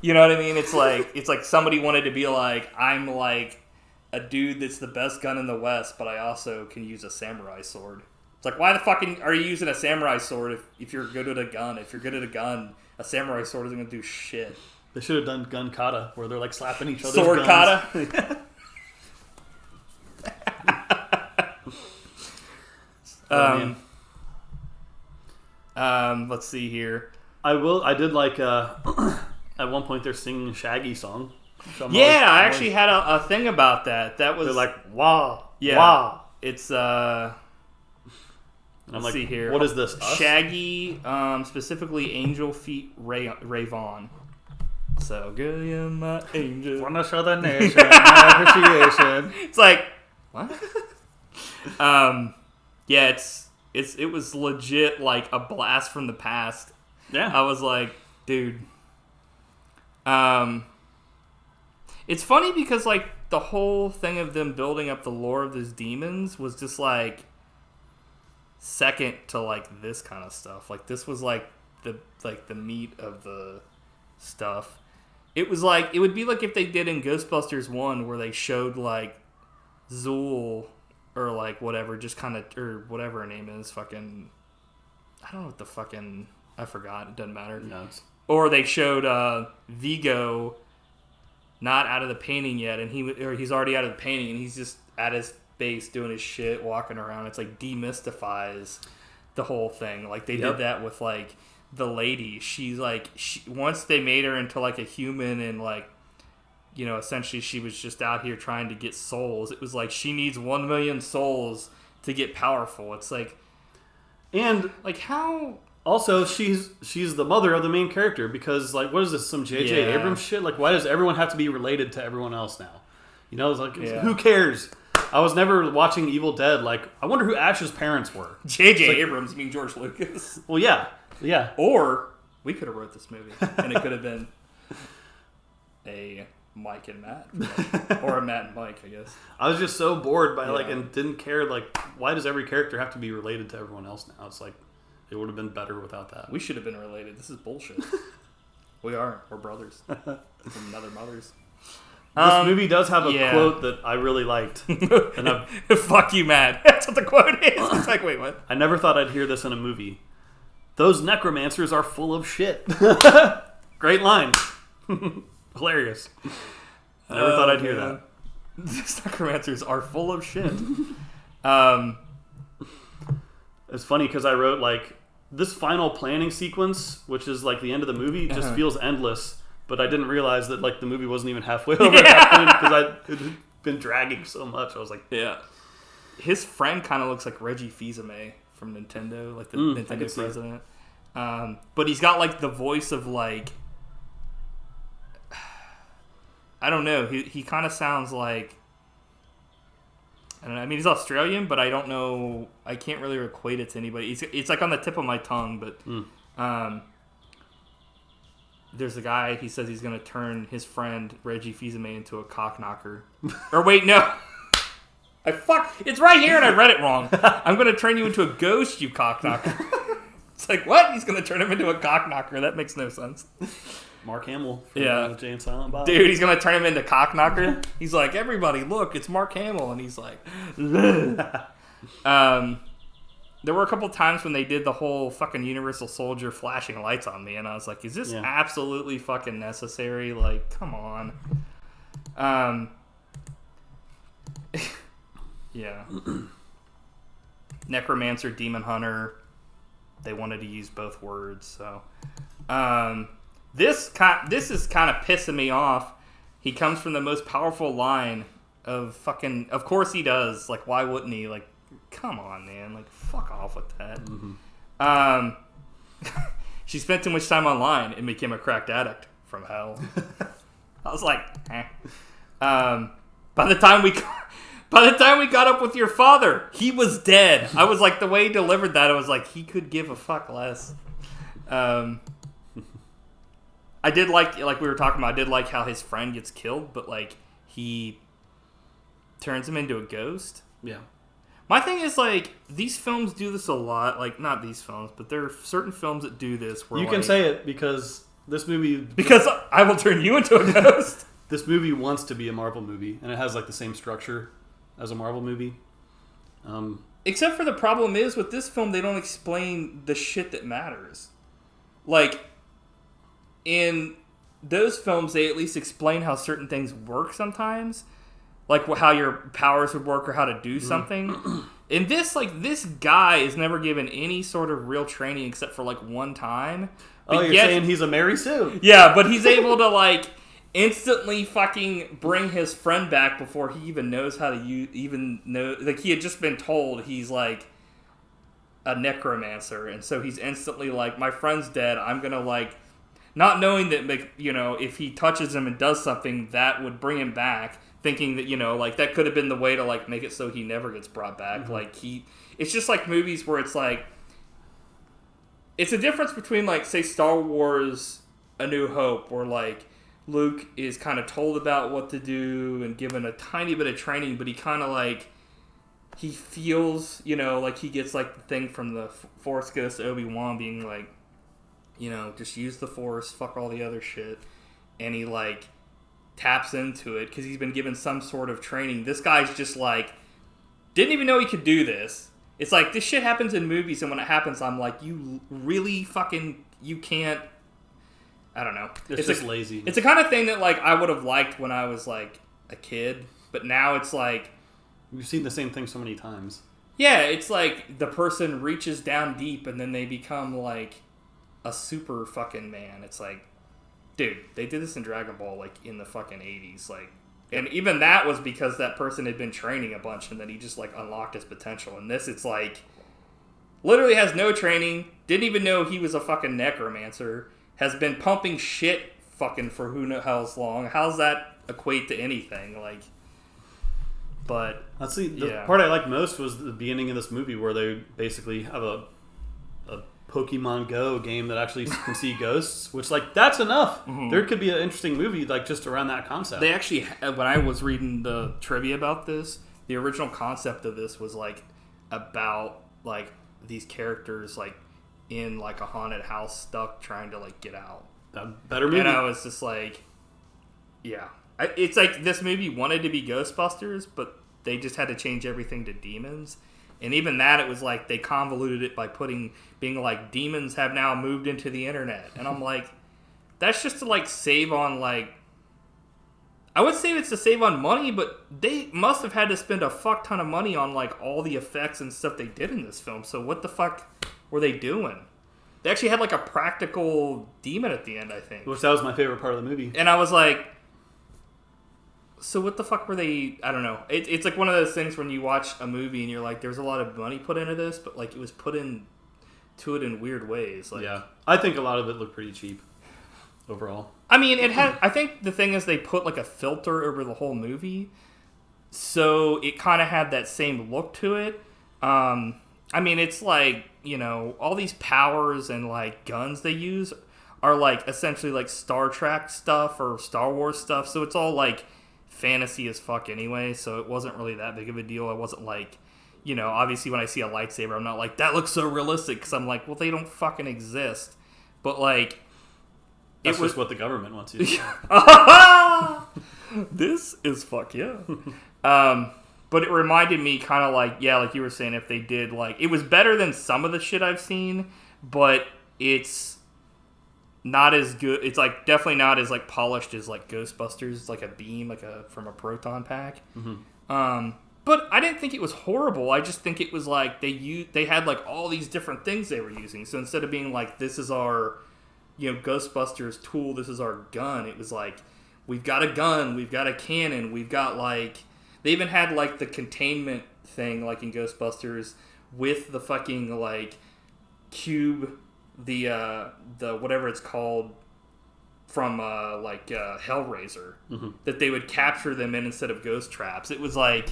you know what I mean? It's like somebody wanted to be like, I'm, like, a dude that's the best gun in the West, but I also can use a samurai sword. It's like, why the fucking are you using a samurai sword if you're good at a gun? If you're good at a gun, a samurai sword isn't gonna do shit. They should have done gun kata, where they're, like, slapping each other's sword guns. Kata. Let's see here. I did like at one point they're singing a Shaggy song. I actually had a thing about that. That was, they're like, wah, yeah, wah. It's and I'm like, see here. What is this? Us? Shaggy, specifically Angel Feet Ray Vaughn. So good, you're my angel. Wanna show the nation my appreciation. It's like, what? Yeah, it was legit, like, a blast from the past. Yeah. I was like, dude. It's funny because, like, the whole thing of them building up the lore of these demons was just, like, second to, like, this kind of stuff. Like, this was, like, the meat of the stuff. It was like, it would be like if they did in Ghostbusters 1 where they showed, like, Zool or, like, whatever, just kind of, or whatever her name is, fucking, I don't know what the fucking, I forgot, it doesn't matter. No, or they showed Vigo not out of the painting yet, and he's already out of the painting, and he's just at his base doing his shit, walking around. It's like demystifies the whole thing. Like they did that with like the lady. She's like once they made her into like a human and like, you know, essentially she was just out here trying to get souls. It was like she needs 1 million souls to get powerful. It's like, and like how. Also, she's the mother of the main character because, like, what is this, some J.J. Abrams shit? Like, why does everyone have to be related to everyone else now? You know, it's like, who cares? I was never watching Evil Dead. Like, I wonder who Ash's parents were. J.J. Abrams, you mean George Lucas? Well, yeah. Or we could have wrote this movie, and it could have been a Mike and Matt. Or a Matt and Mike, I guess. I was just so bored by, like, and didn't care, like, why does every character have to be related to everyone else now? It's like... It would have been better without that. We should have been related. This is bullshit. We are. We're brothers. From another mothers. This movie does have a quote that I really liked. And fuck you, Matt. That's what the quote is. It's like, wait, what? I never thought I'd hear this in a movie. Those necromancers are full of shit. Great line. Hilarious. I never thought I'd hear that. These necromancers are full of shit. It's funny because I wrote, like, this final planning sequence, which is like the end of the movie, just feels endless. But I didn't realize that like the movie wasn't even halfway over at that point because it had been dragging so much. I was like, his friend kind of looks like Reggie Fils-Aimé from Nintendo, like the Nintendo president. But he's got like the voice of like, I don't know. He kind of sounds like. I don't know. I mean, he's Australian, but I don't know. I can't really equate it to anybody. It's like on the tip of my tongue, but there's a guy, he says he's going to turn his friend, Reggie Fils-Aimé, into a cock knocker. Or wait, no. It's right here and I read it wrong. I'm going to turn you into a ghost, you cock knocker. It's like, what? He's going to turn him into a cock knocker? That makes no sense. Mark Hamill from Jay and Silent Bob. Dude, he's going to turn him into cock knocker. He's like, everybody, look, it's Mark Hamill. And he's like, there were a couple times when they did the whole fucking Universal Soldier flashing lights on me. And I was like, is this absolutely fucking necessary? Like, come on. Yeah. Necromancer, Demon Hunter. They wanted to use both words, so... This is kind of pissing me off. He comes from the most powerful line of fucking... Of course he does. Like, why wouldn't he? Like, come on, man. Like, fuck off with that. Mm-hmm. She spent too much time online and became a cracked addict from hell. I was like, eh. By the time we got up with your father, he was dead. I was like, the way he delivered that, I was like, he could give a fuck less. I did like we were talking about, I did like how his friend gets killed, but like he turns him into a ghost. Yeah. My thing is like these films do this a lot. Like not these films, but there are certain films that do this. Where you can say it because this movie. Because I will turn you into a ghost. This movie wants to be a Marvel movie, and it has like the same structure as a Marvel movie. Except for the problem is with this film, they don't explain the shit that matters. Like. In those films, they at least explain how certain things work sometimes. Like how your powers would work or how to do something. In this, like, this guy is never given any sort of real training except for, like, one time. But you're saying he's a Mary Sue. Yeah, but he's able to, like, instantly fucking bring his friend back before he even knows how to like, he had just been told he's, like, a necromancer. And so he's instantly like, my friend's dead, I'm gonna, like... Not knowing that, like, you know, if he touches him and does something, that would bring him back. Thinking that, you know, like, that could have been the way to, like, make it so he never gets brought back. Mm-hmm. Like, it's just like movies where it's like... It's a difference between, like, say, Star Wars A New Hope, where, like, Luke is kind of told about what to do and given a tiny bit of training, but he kind of, like... He feels, you know, like he gets, like, the thing from the Force Ghost Obi-Wan being, like... You know, just use the Force, fuck all the other shit. And he, like, taps into it because he's been given some sort of training. This guy's just, like, didn't even know he could do this. It's like, this shit happens in movies, and when it happens, I'm like, you really fucking, you can't, I don't know. It's just lazy. It's the kind of thing that, like, I would have liked when I was, like, a kid. But now it's like, We've seen the same thing so many times. Yeah, it's like the person reaches down deep and then they become like a super fucking man. It's like, dude, they did this in Dragon Ball like in the fucking 80s. Like, and even that was because that person had been training a bunch and then he just like unlocked his potential. And this, it's like, literally has no training, didn't even know he was a fucking necromancer, has been pumping shit fucking for who knows how long. How's that equate to anything? Like, but let's see. The part I liked most was the beginning of this movie where they basically have a Pokemon Go game that actually can see ghosts, which like that's enough. Mm-hmm. There could be an interesting movie like just around that concept. They actually, when I was reading the trivia about this, the original concept of this was like about like these characters like in like a haunted house stuck trying to like get out. A better movie. And I was just like, yeah. It's like this movie wanted to be Ghostbusters, but they just had to change everything to demons. And even that, it was like they convoluted it by being like, demons have now moved into the internet. And I'm like, that's just to like save on like, I would say it's to save on money, but they must have had to spend a fuck ton of money on like all the effects and stuff they did in this film. So what the fuck were they doing? They actually had like a practical demon at the end, I think. Which that was my favorite part of the movie. And I was like, so what the fuck were they? I don't know. It's like one of those things when you watch a movie and you're like, there's a lot of money put into this, but like it was put into it in weird ways. Like, yeah, I think a lot of it looked pretty cheap overall. I mean, it had. I think the thing is they put like a filter over the whole movie, so it kind of had that same look to it. I mean, it's like, you know, all these powers and like guns they use are like essentially like Star Trek stuff or Star Wars stuff, so it's all like fantasy as fuck anyway, so it wasn't really that big of a deal. I wasn't like, you know, obviously when I see a lightsaber, I'm not like, that looks so realistic, because I'm like, well, they don't fucking exist. But like, that's just what the government wants you to do. This is fuck yeah. But it reminded me kind of like, yeah, like you were saying, if they did like, it was better than some of the shit I've seen, but it's not as good. It's like definitely not as like polished as like Ghostbusters. It's like a beam, like from a proton pack. Mm-hmm. But I didn't think it was horrible. I just think it was like they had like all these different things they were using. So instead of being like, this is our, you know, Ghostbusters tool, this is our gun, it was like, we've got a gun, we've got a cannon, we've got like, they even had like the containment thing like in Ghostbusters with the fucking like cube, the whatever it's called from Hellraiser, mm-hmm. that they would capture them in instead of ghost traps. It was like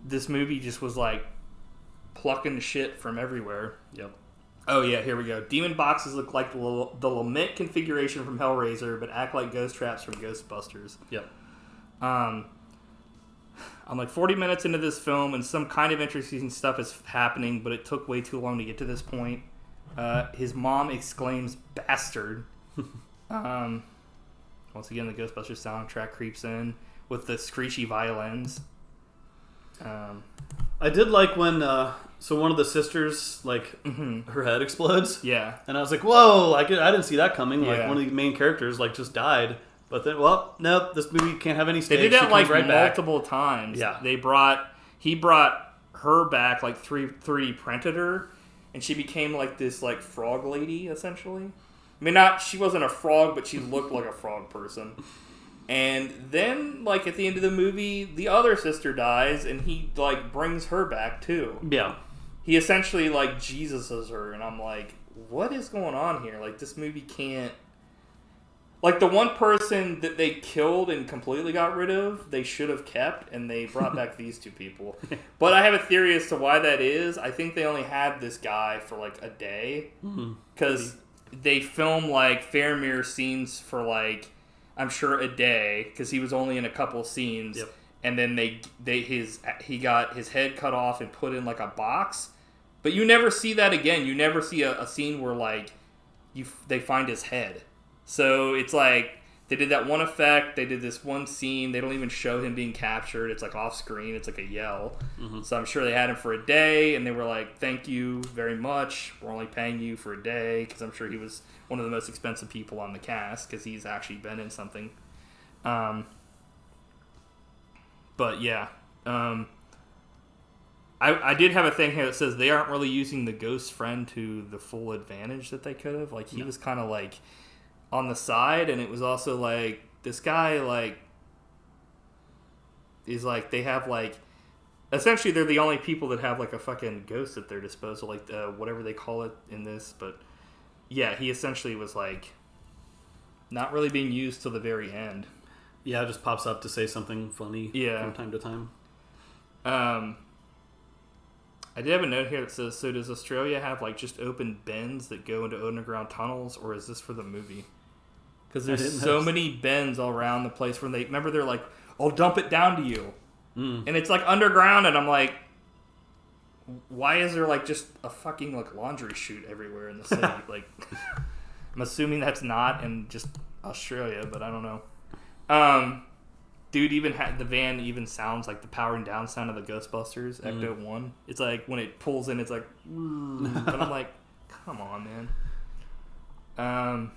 this movie just was like plucking shit from everywhere. Yep. Oh yeah, here we go. Demon boxes look like the Lament configuration from Hellraiser, but act like ghost traps from Ghostbusters. Yep. I'm like 40 minutes into this film, and some kind of interesting stuff is happening, but it took way too long to get to this point. His mom exclaims, "Bastard." Once again, the Ghostbusters soundtrack creeps in with the screechy violins. I did like when so one of the sisters, like, mm-hmm. her head explodes. Yeah. And I was like, whoa, I didn't see that coming. Like, one of the main characters, like, just died. But then, well, nope, this movie can't have any stakes. They did that, like, multiple times. Yeah. He brought her back, like, 3D printed her, and she became, like, this, like, frog lady, essentially. I mean, she wasn't a frog, but she looked like a frog person. And then, like, at the end of the movie, the other sister dies, and he, like, brings her back, too. Yeah. He essentially, like, Jesus-es her, and I'm like, what is going on here? Like, this movie can't... Like, the one person that they killed and completely got rid of, they should have kept, and they brought back these two people. But I have a theory as to why that is. I think they only had this guy for, like, a day. Because they film, like, Faramir scenes for, like, I'm sure a day, because he was only in a couple scenes. Yep. And then he got his head cut off and put in, like, a box. But you never see that again. You never see a scene where, like, they find his head. So it's like, they did that one effect, they did this one scene, they don't even show him being captured, it's like off screen, it's like a yell. Mm-hmm. So I'm sure they had him for a day, and they were like, thank you very much, we're only paying you for a day, because I'm sure he was one of the most expensive people on the cast, because he's actually been in something. But yeah, I did have a thing here that says they aren't really using the ghost friend to the full advantage that they could have. Like, he was kind of, like, on the side, and it was also, like, this guy, like, is, like, they have, like, essentially they're the only people that have, like, a fucking ghost at their disposal, like, whatever they call it in this, but, yeah, he essentially was, like, not really being used till the very end. Yeah, it just pops up to say something funny from time to time. I did have a note here that says, so does Australia have, like, just open bends that go into underground tunnels, or is this for the movie? Because there's so many bends all around the place where they're like, I'll dump it down to you. And it's, like, underground, and I'm like, why is there, like, just a fucking, like, laundry chute everywhere in the city? Like, I'm assuming that's not in just Australia, but I don't know. Dude, even the van even sounds like the powering down sound of the Ghostbusters, Ecto 1. It's like, when it pulls in, it's like, but I'm like, come on, man. I'm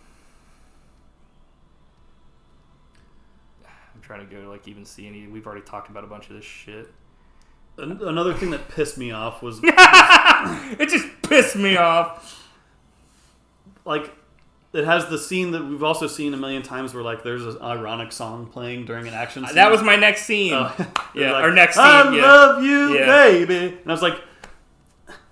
trying to go to, like, even see any. We've already talked about a bunch of this shit. Another thing that pissed me off was... It just pissed me off. Like... It has the scene that we've also seen a million times where, like, there's an ironic song playing during an action scene. That was my next scene. Yeah, like, our next scene. I love you, baby. And I was like...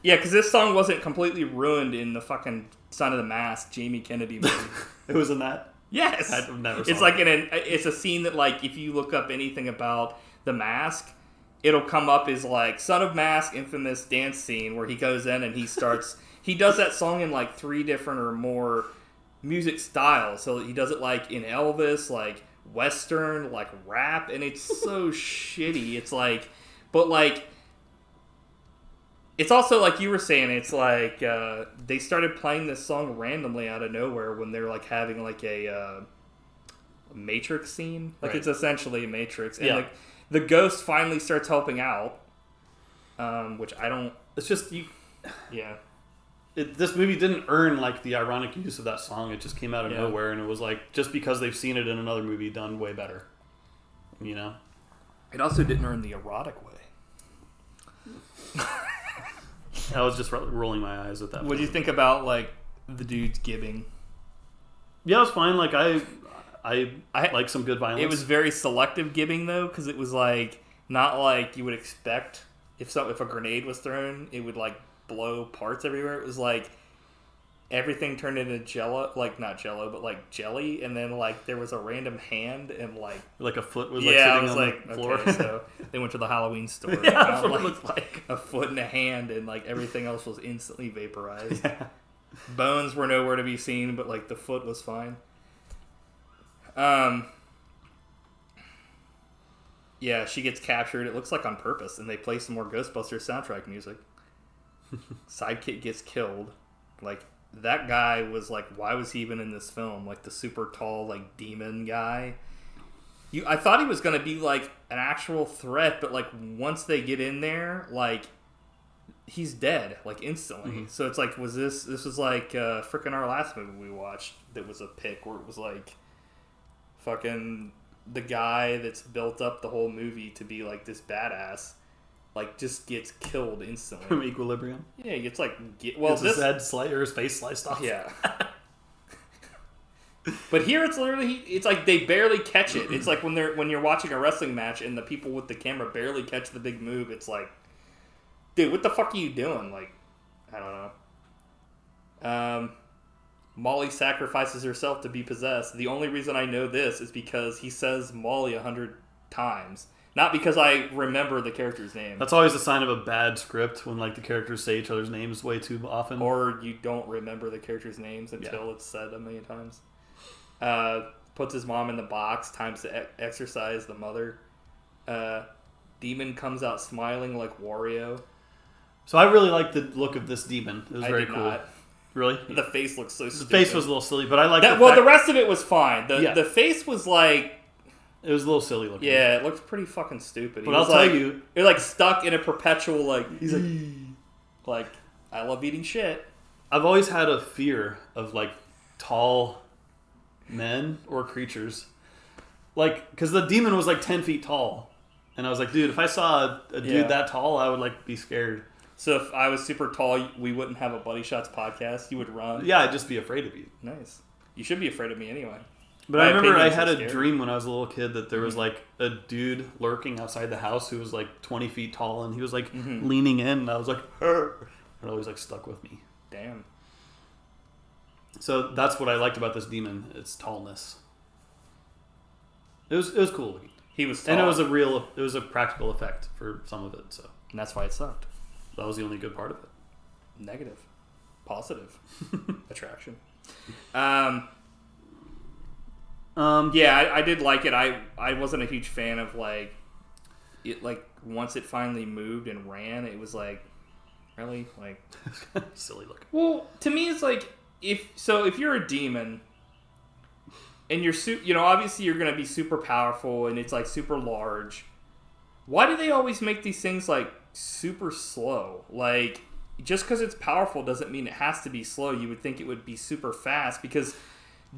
Yeah, because this song wasn't completely ruined in the fucking Son of the Mask, Jamie Kennedy movie. It was in that? Yes. I've never saw it's like it's a scene that, like, if you look up anything about the Mask, it'll come up as, like, Son of Mask, infamous dance scene where he goes in and he starts... he does that song in, like, 3 different or more... music style, so he does it like in Elvis, like Western, like rap, and it's so shitty. It's like, but like, it's also like you were saying, it's like they started playing this song randomly out of nowhere when they're like having like a Matrix scene, like it's essentially a Matrix, and like the ghost finally starts helping out, which I don't. It's just this movie didn't earn, like, the ironic use of that song. It just came out of nowhere, and it was, like, just because they've seen it in another movie done way better. You know? It also didn't earn the erotic way. I was just rolling my eyes at that. What do you think about, like, the dude's gibbing? Yeah, it was fine. Like, I like some good violence. It was very selective gibbing, though, because it was, like, not like you would expect. If a grenade was thrown, it would, like, blow parts everywhere. It was like everything turned into jello, like not jello, but like jelly, and then like there was a random hand and like a foot was like sitting on like, the floor. Okay, so they went to the Halloween store. Yeah, that's what it looked like. A foot and a hand, and like everything else was instantly vaporized. Yeah. Bones were nowhere to be seen, but like the foot was fine. Yeah, she gets captured. It looks like on purpose, and they play some more Ghostbusters soundtrack music. Sidekick gets killed. Like, that guy was like, why was he even in this film? Like, the super tall, like, demon guy. I thought he was going to be, like, an actual threat, but, like, once they get in there, like, he's dead, like, instantly. Mm-hmm. So it's like, this was like, frickin' our last movie we watched that was a pick, where it was like, fucking the guy that's built up the whole movie to be, like, this badass. Like, just gets killed instantly. From Equilibrium? Yeah, he gets, like... his head or his face sliced off. Yeah. But here it's literally... It's like they barely catch it. It's like when you're watching a wrestling match and the people with the camera barely catch the big move. It's like... Dude, what the fuck are you doing? Like, I don't know. Molly sacrifices herself to be possessed. The only reason I know this is because he says Molly 100 times. Not because I remember the character's name. That's always a sign of a bad script when like the characters say each other's names way too often. Or you don't remember the character's names until it's said a million times. Puts his mom in the box, times to exorcise the mother. Demon comes out smiling like Wario. So I really like the look of this demon. It was very cool. Not. Really? The face looks so stupid. The face was a little silly, but I like that. The rest of it was fine. The face was like... It was a little silly looking. Yeah, it looked pretty fucking stupid. But I'll tell you... You're like stuck in a perpetual like... He's like... Like, I love eating shit. I've always had a fear of like tall men or creatures. Like, because the demon was like 10 feet tall. And I was like, dude, if I saw a dude that tall, I would like be scared. So if I was super tall, we wouldn't have a Buddy Shots podcast. You would run. Yeah, I'd just be afraid of you. Nice. You should be afraid of me anyway. But I remember I had a dream when I was a little kid that there was like a dude lurking outside the house who was like 20 feet tall, and he was like leaning in, and I was like, "Arr!" It always like stuck with me. Damn. So that's what I liked about this demon, its tallness. It was cool. He was tall. And it was a practical effect for some of it, so. And that's why it sucked. That was the only good part of it. Negative. Positive. Attraction. Yeah, I did like it. I wasn't a huge fan of like it. Like once it finally moved and ran, it was like really like silly looking. Well, to me, it's like if you're a demon and you're obviously you're gonna be super powerful and it's like super large. Why do they always make these things like super slow? Like just because it's powerful doesn't mean it has to be slow. You would think it would be super fast because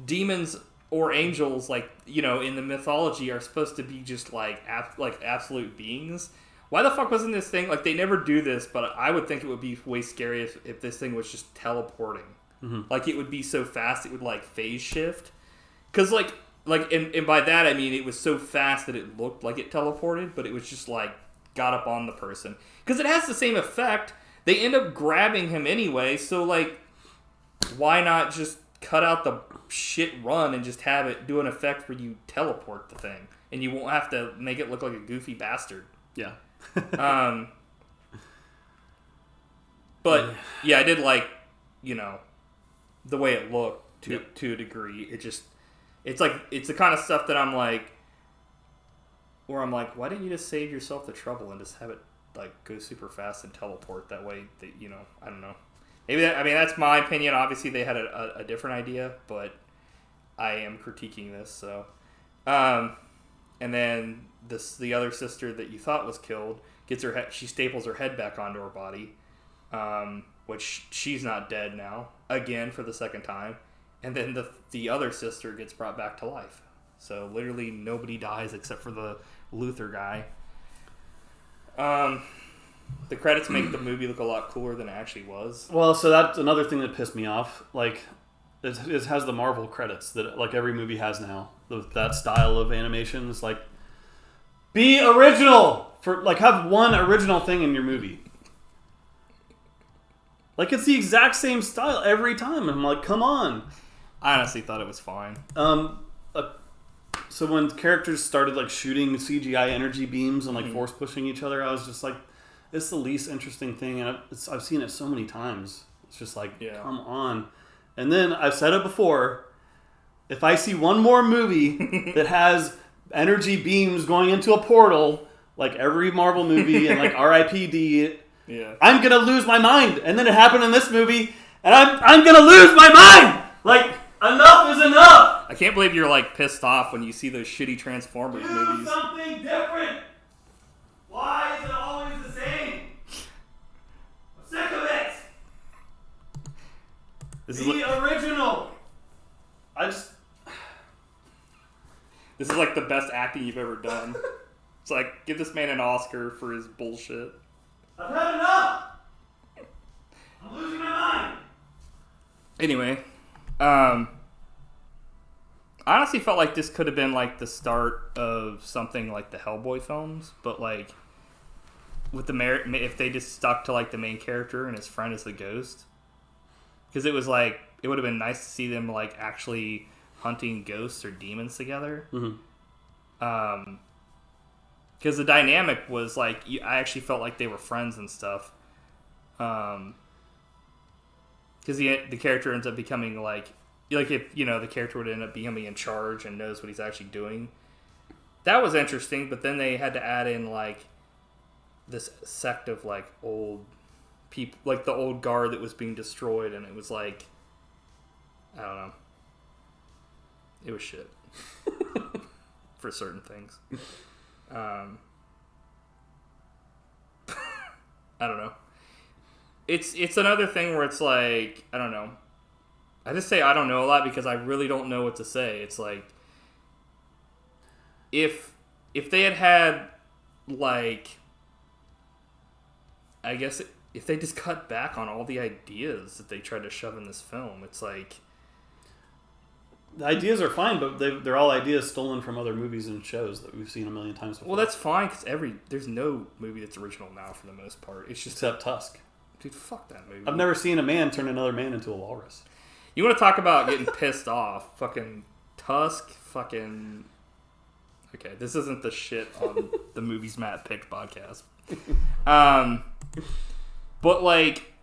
demons or angels, like, in the mythology, are supposed to be just like absolute beings. Why the fuck wasn't this thing, like, they never do this, but I would think it would be way scary if this thing was just teleporting. Mm-hmm. Like, it would be so fast it would, like, phase shift. Because, and by that I mean it was so fast that it looked like it teleported, but it was just, like, got up on the person. Because it has the same effect. They end up grabbing him anyway, so, like, why not just cut out the shit run and just have it do an effect where you teleport the thing and you won't have to make it look like a goofy bastard. Yeah. But yeah, I did like, the way it looked to a degree. It's the kind of stuff that I'm like, why didn't you just save yourself the trouble and just have it like go super fast and teleport that way that, I don't know. Maybe that's my opinion. Obviously, they had a different idea, but I am critiquing this. So, and then the other sister that you thought was killed gets her head. She staples her head back onto her body, which she's not dead now again for the second time. And then the other sister gets brought back to life. So literally nobody dies except for the Luther guy. The credits make the movie look a lot cooler than it actually was. Well, so that's another thing that pissed me off. Like, it has the Marvel credits that like every movie has now. That style of animation is like, be original have one original thing in your movie. Like it's the exact same style every time. I'm like, come on. I honestly thought it was fine. So when characters started like shooting CGI energy beams and like force pushing each other, I was just like, it's the least interesting thing, and I've seen it so many times. It's just like, come on. And then, I've said it before, if I see one more movie that has energy beams going into a portal, like every Marvel movie, and like R.I.P.D., I'm going to lose my mind. And then it happened in this movie, and I'm going to lose my mind! Like, enough is enough! I can't believe you're like pissed off when you see those shitty Transformers movies. Do something different! Why is it always the same? I'm sick of it! Be original! This is like the best acting you've ever done. It's like, give this man an Oscar for his bullshit. I've had enough! I'm losing my mind! Anyway, I honestly felt like this could have been like the start of something like the Hellboy films, but like with if they just stuck to like the main character and his friend as the ghost, because it was like it would have been nice to see them like actually hunting ghosts or demons together. Mm-hmm. Because the dynamic was like I actually felt like they were friends and stuff. Because the character ends up becoming like if the character would end up becoming in charge and knows what he's actually doing. That was interesting, but then they had to add in like this sect of like old people, like the old guard that was being destroyed, and it was like, I don't know, it was shit for certain things. I don't know. It's another thing where it's like, I don't know. I just say I don't know a lot because I really don't know what to say. It's like if they had like, I guess if they just cut back on all the ideas that they tried to shove in this film, it's like... The ideas are fine, but they're all ideas stolen from other movies and shows that we've seen a million times before. Well, that's fine, because there's no movie that's original now for the most part. It's just... Except Tusk. Dude, fuck that movie. I've never seen a man turn another man into a walrus. You want to talk about getting pissed off? Fucking Tusk, fucking... Okay, this isn't the shit on the movies Matt picked podcast. But like...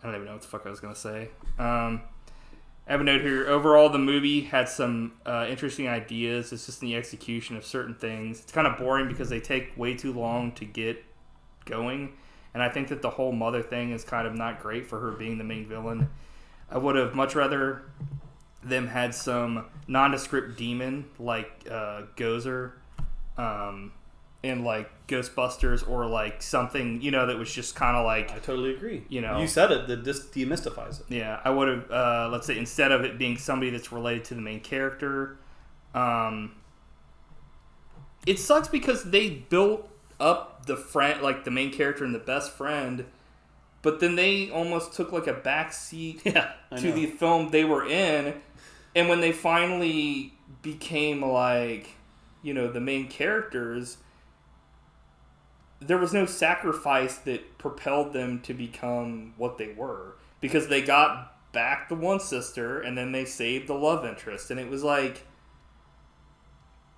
I don't even know what the fuck I was going to say. I have a note here. Overall, the movie had some interesting ideas. It's just in the execution of certain things. It's kind of boring because they take way too long to get going. And I think that the whole mother thing is kind of not great for her being the main villain. I would have much rather them had some nondescript demon like Gozer in like Ghostbusters, or like something, you know, that was just kind of like... I totally agree. You know, you said it, that just demystifies it. Yeah, I would have, let's say, instead of it being somebody that's related to the main character, it sucks because they built up the friend, like the main character and the best friend, but then they almost took like a backseat to the film they were in, and when they finally became like, you know, the main characters, there was no sacrifice that propelled them to become what they were, because they got back the one sister and then they saved the love interest, and it was like,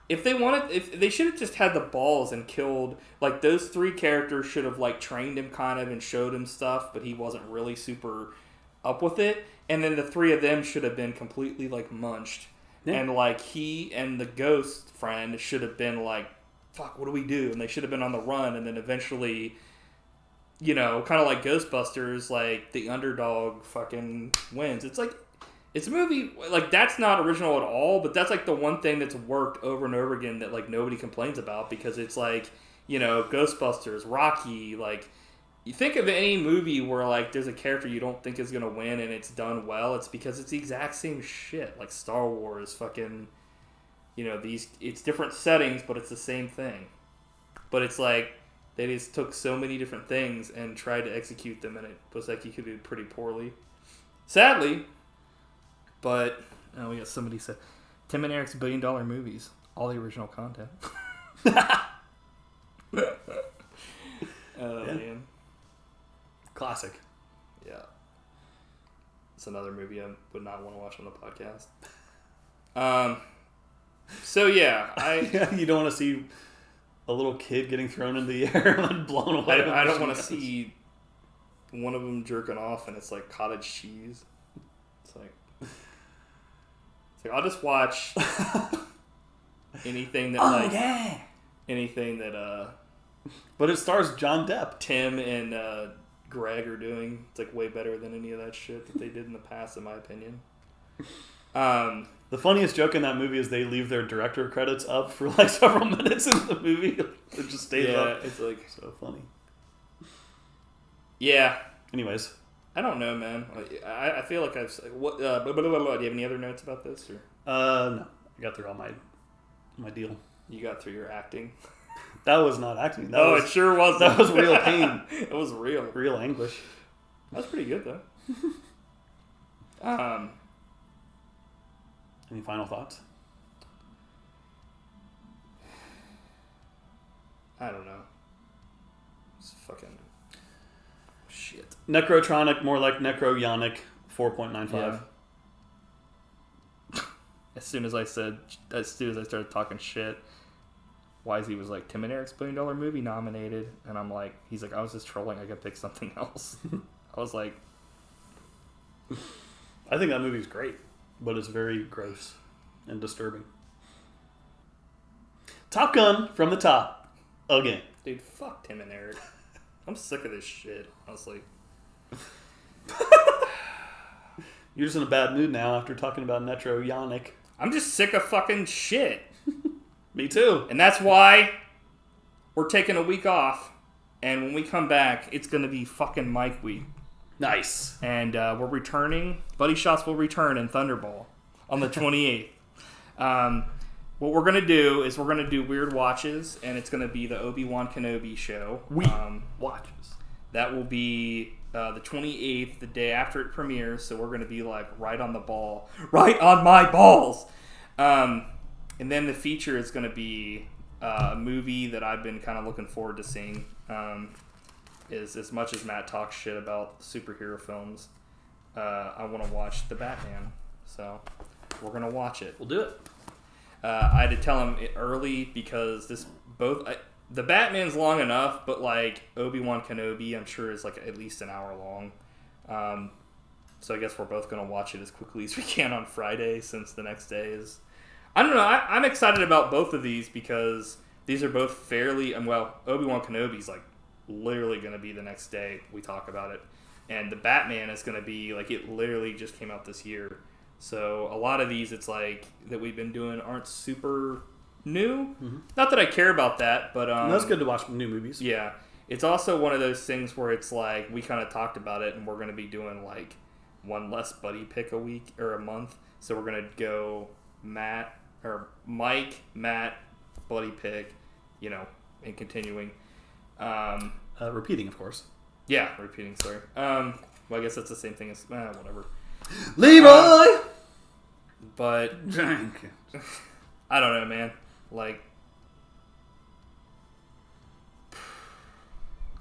if they should have just had the balls and killed, like, those three characters should have like trained him kind of and showed him stuff, but he wasn't really super up with it, and then the three of them should have been completely like munched, and like he and the ghost friend should have been like, fuck, what do we do? And they should have been on the run, and then eventually, you know, kind of like Ghostbusters, like, the underdog fucking wins. It's like, it's a movie, like, that's not original at all, but that's, like, the one thing that's worked over and over again that, like, nobody complains about, because it's like, you know, Ghostbusters, Rocky, like, you think of any movie where, like, there's a character you don't think is going to win and it's done well, it's because it's the exact same shit. Like, Star Wars, fucking... You know, it's different settings, but it's the same thing. But it's like, they just took so many different things and tried to execute them, and it was executed pretty poorly. Sadly, but, we got somebody said, Tim and Eric's $1 billion movies, all the original content. Man. Classic. Yeah. It's another movie I would not want to watch on the podcast. So yeah, you don't want to see a little kid getting thrown into the air and blown away. I don't want to see one of them jerking off and it's like cottage cheese. It's like I'll just watch anything that anything that But it stars John Depp. Tim and Greg are doing. It's like way better than any of that shit that they did in the past, in my opinion. The funniest joke in that movie is they leave their director credits up for like several minutes in the movie. It just stays up. Yeah, it's like so funny. Yeah. Anyways, I don't know, man. I feel like I've... What? Do you have any other notes about this? Or? No. I got through all my deal. You got through your acting? That was not acting. It sure was. That was real pain. It was real. Real anguish. That was pretty good, though. Any final thoughts? I don't know. It's fucking shit. Nekrotronic, more like Necro-Yonic, 4.95. Yeah. As soon as I started talking shit, Wisey was like, Tim and Eric's $1 billion movie nominated. And I'm like, he's like, I was just trolling. I could pick something else. I was like... I think that movie's great, but it's very gross and disturbing. Top Gun from the top. Again. Dude, fuck Tim and Eric. I'm sick of this shit, honestly. You're just in a bad mood now after talking about Necro-Yonic. I'm just sick of fucking shit. Me too. And that's why we're taking a week off. And when we come back, it's going to be fucking Mike week. Nice. And we're returning. Buddy Shotz will return in Thunderball on the 28th. what we're gonna do is we're gonna do weird watches, and it's gonna be the Obi-Wan Kenobi show. Watches. That will be the 28th, the day after it premieres. So we're gonna be like right on the ball, right on my balls. And then the feature is gonna be a movie that I've been kind of looking forward to seeing. Is as much as Matt talks shit about superhero films, I want to watch The Batman. So we're gonna watch it. We'll do it. I had to tell him it early because the Batman's long enough, but like Obi-Wan Kenobi, I'm sure is like at least an hour long. So I guess we're both gonna watch it as quickly as we can on Friday, since the next day is. I don't know. I'm excited about both of these because these are both fairly. Well, Obi-Wan Kenobi's like literally gonna be the next day we talk about it, and the Batman is gonna be like it literally just came out this year. So a lot of these, it's like that we've been doing aren't super new. Mm-hmm. Not that I care about that, but that's good to watch new movies. Yeah, it's also one of those things where it's like we kind of talked about it, and we're going to be doing like one less buddy pick a week or a month. So we're going to go Mike, Matt, buddy pick, and continuing. Repeating, of course. Yeah, repeating. Sorry. Well, I guess that's the same thing as whatever. Leroy! But I don't know, man. Like,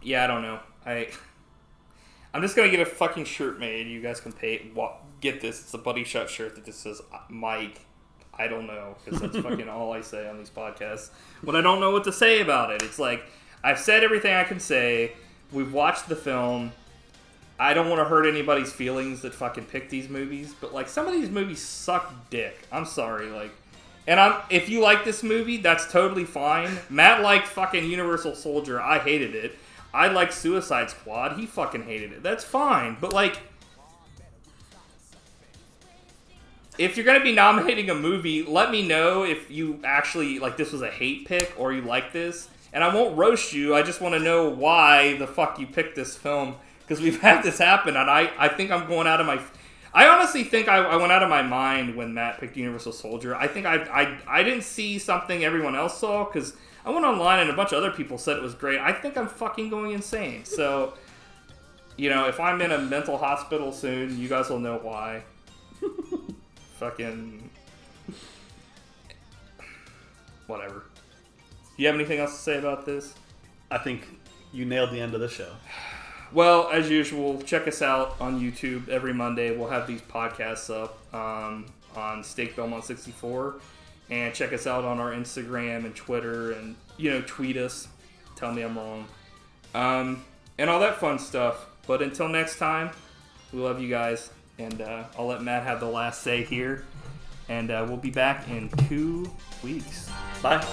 yeah, I don't know. I'm just gonna get a fucking shirt made. You guys can pay. Get this. It's a Buddy Shot shirt that just says Mike. I don't know, because that's fucking all I say on these podcasts when I don't know what to say about it. It's like I've said everything I can say. We've watched the film. I don't want to hurt anybody's feelings that fucking pick these movies, but like some of these movies suck dick. I'm sorry, like, and if you like this movie, that's totally fine. Matt liked fucking Universal Soldier. I hated it. I liked Suicide Squad. He fucking hated it. That's fine, but like, if you're gonna be nominating a movie, let me know if you actually like this was a hate pick or you like this, and I won't roast you. I just want to know why the fuck you picked this film. Because we've had this happen, and I think I'm going out of my... I honestly think I went out of my mind when Matt picked Universal Soldier. I think I didn't see something everyone else saw, because I went online and a bunch of other people said it was great. I think I'm fucking going insane. So, if I'm in a mental hospital soon, you guys will know why. Fucking... Whatever. Do you have anything else to say about this? I think you nailed the end of the show. Well, as usual, check us out on YouTube every Monday. We'll have these podcasts up on Steak Belmont 64, and check us out on our Instagram and Twitter, and tweet us, tell me I'm wrong, and all that fun stuff. But until next time, we love you guys, and I'll let Matt have the last say here, and we'll be back in 2 weeks. Bye.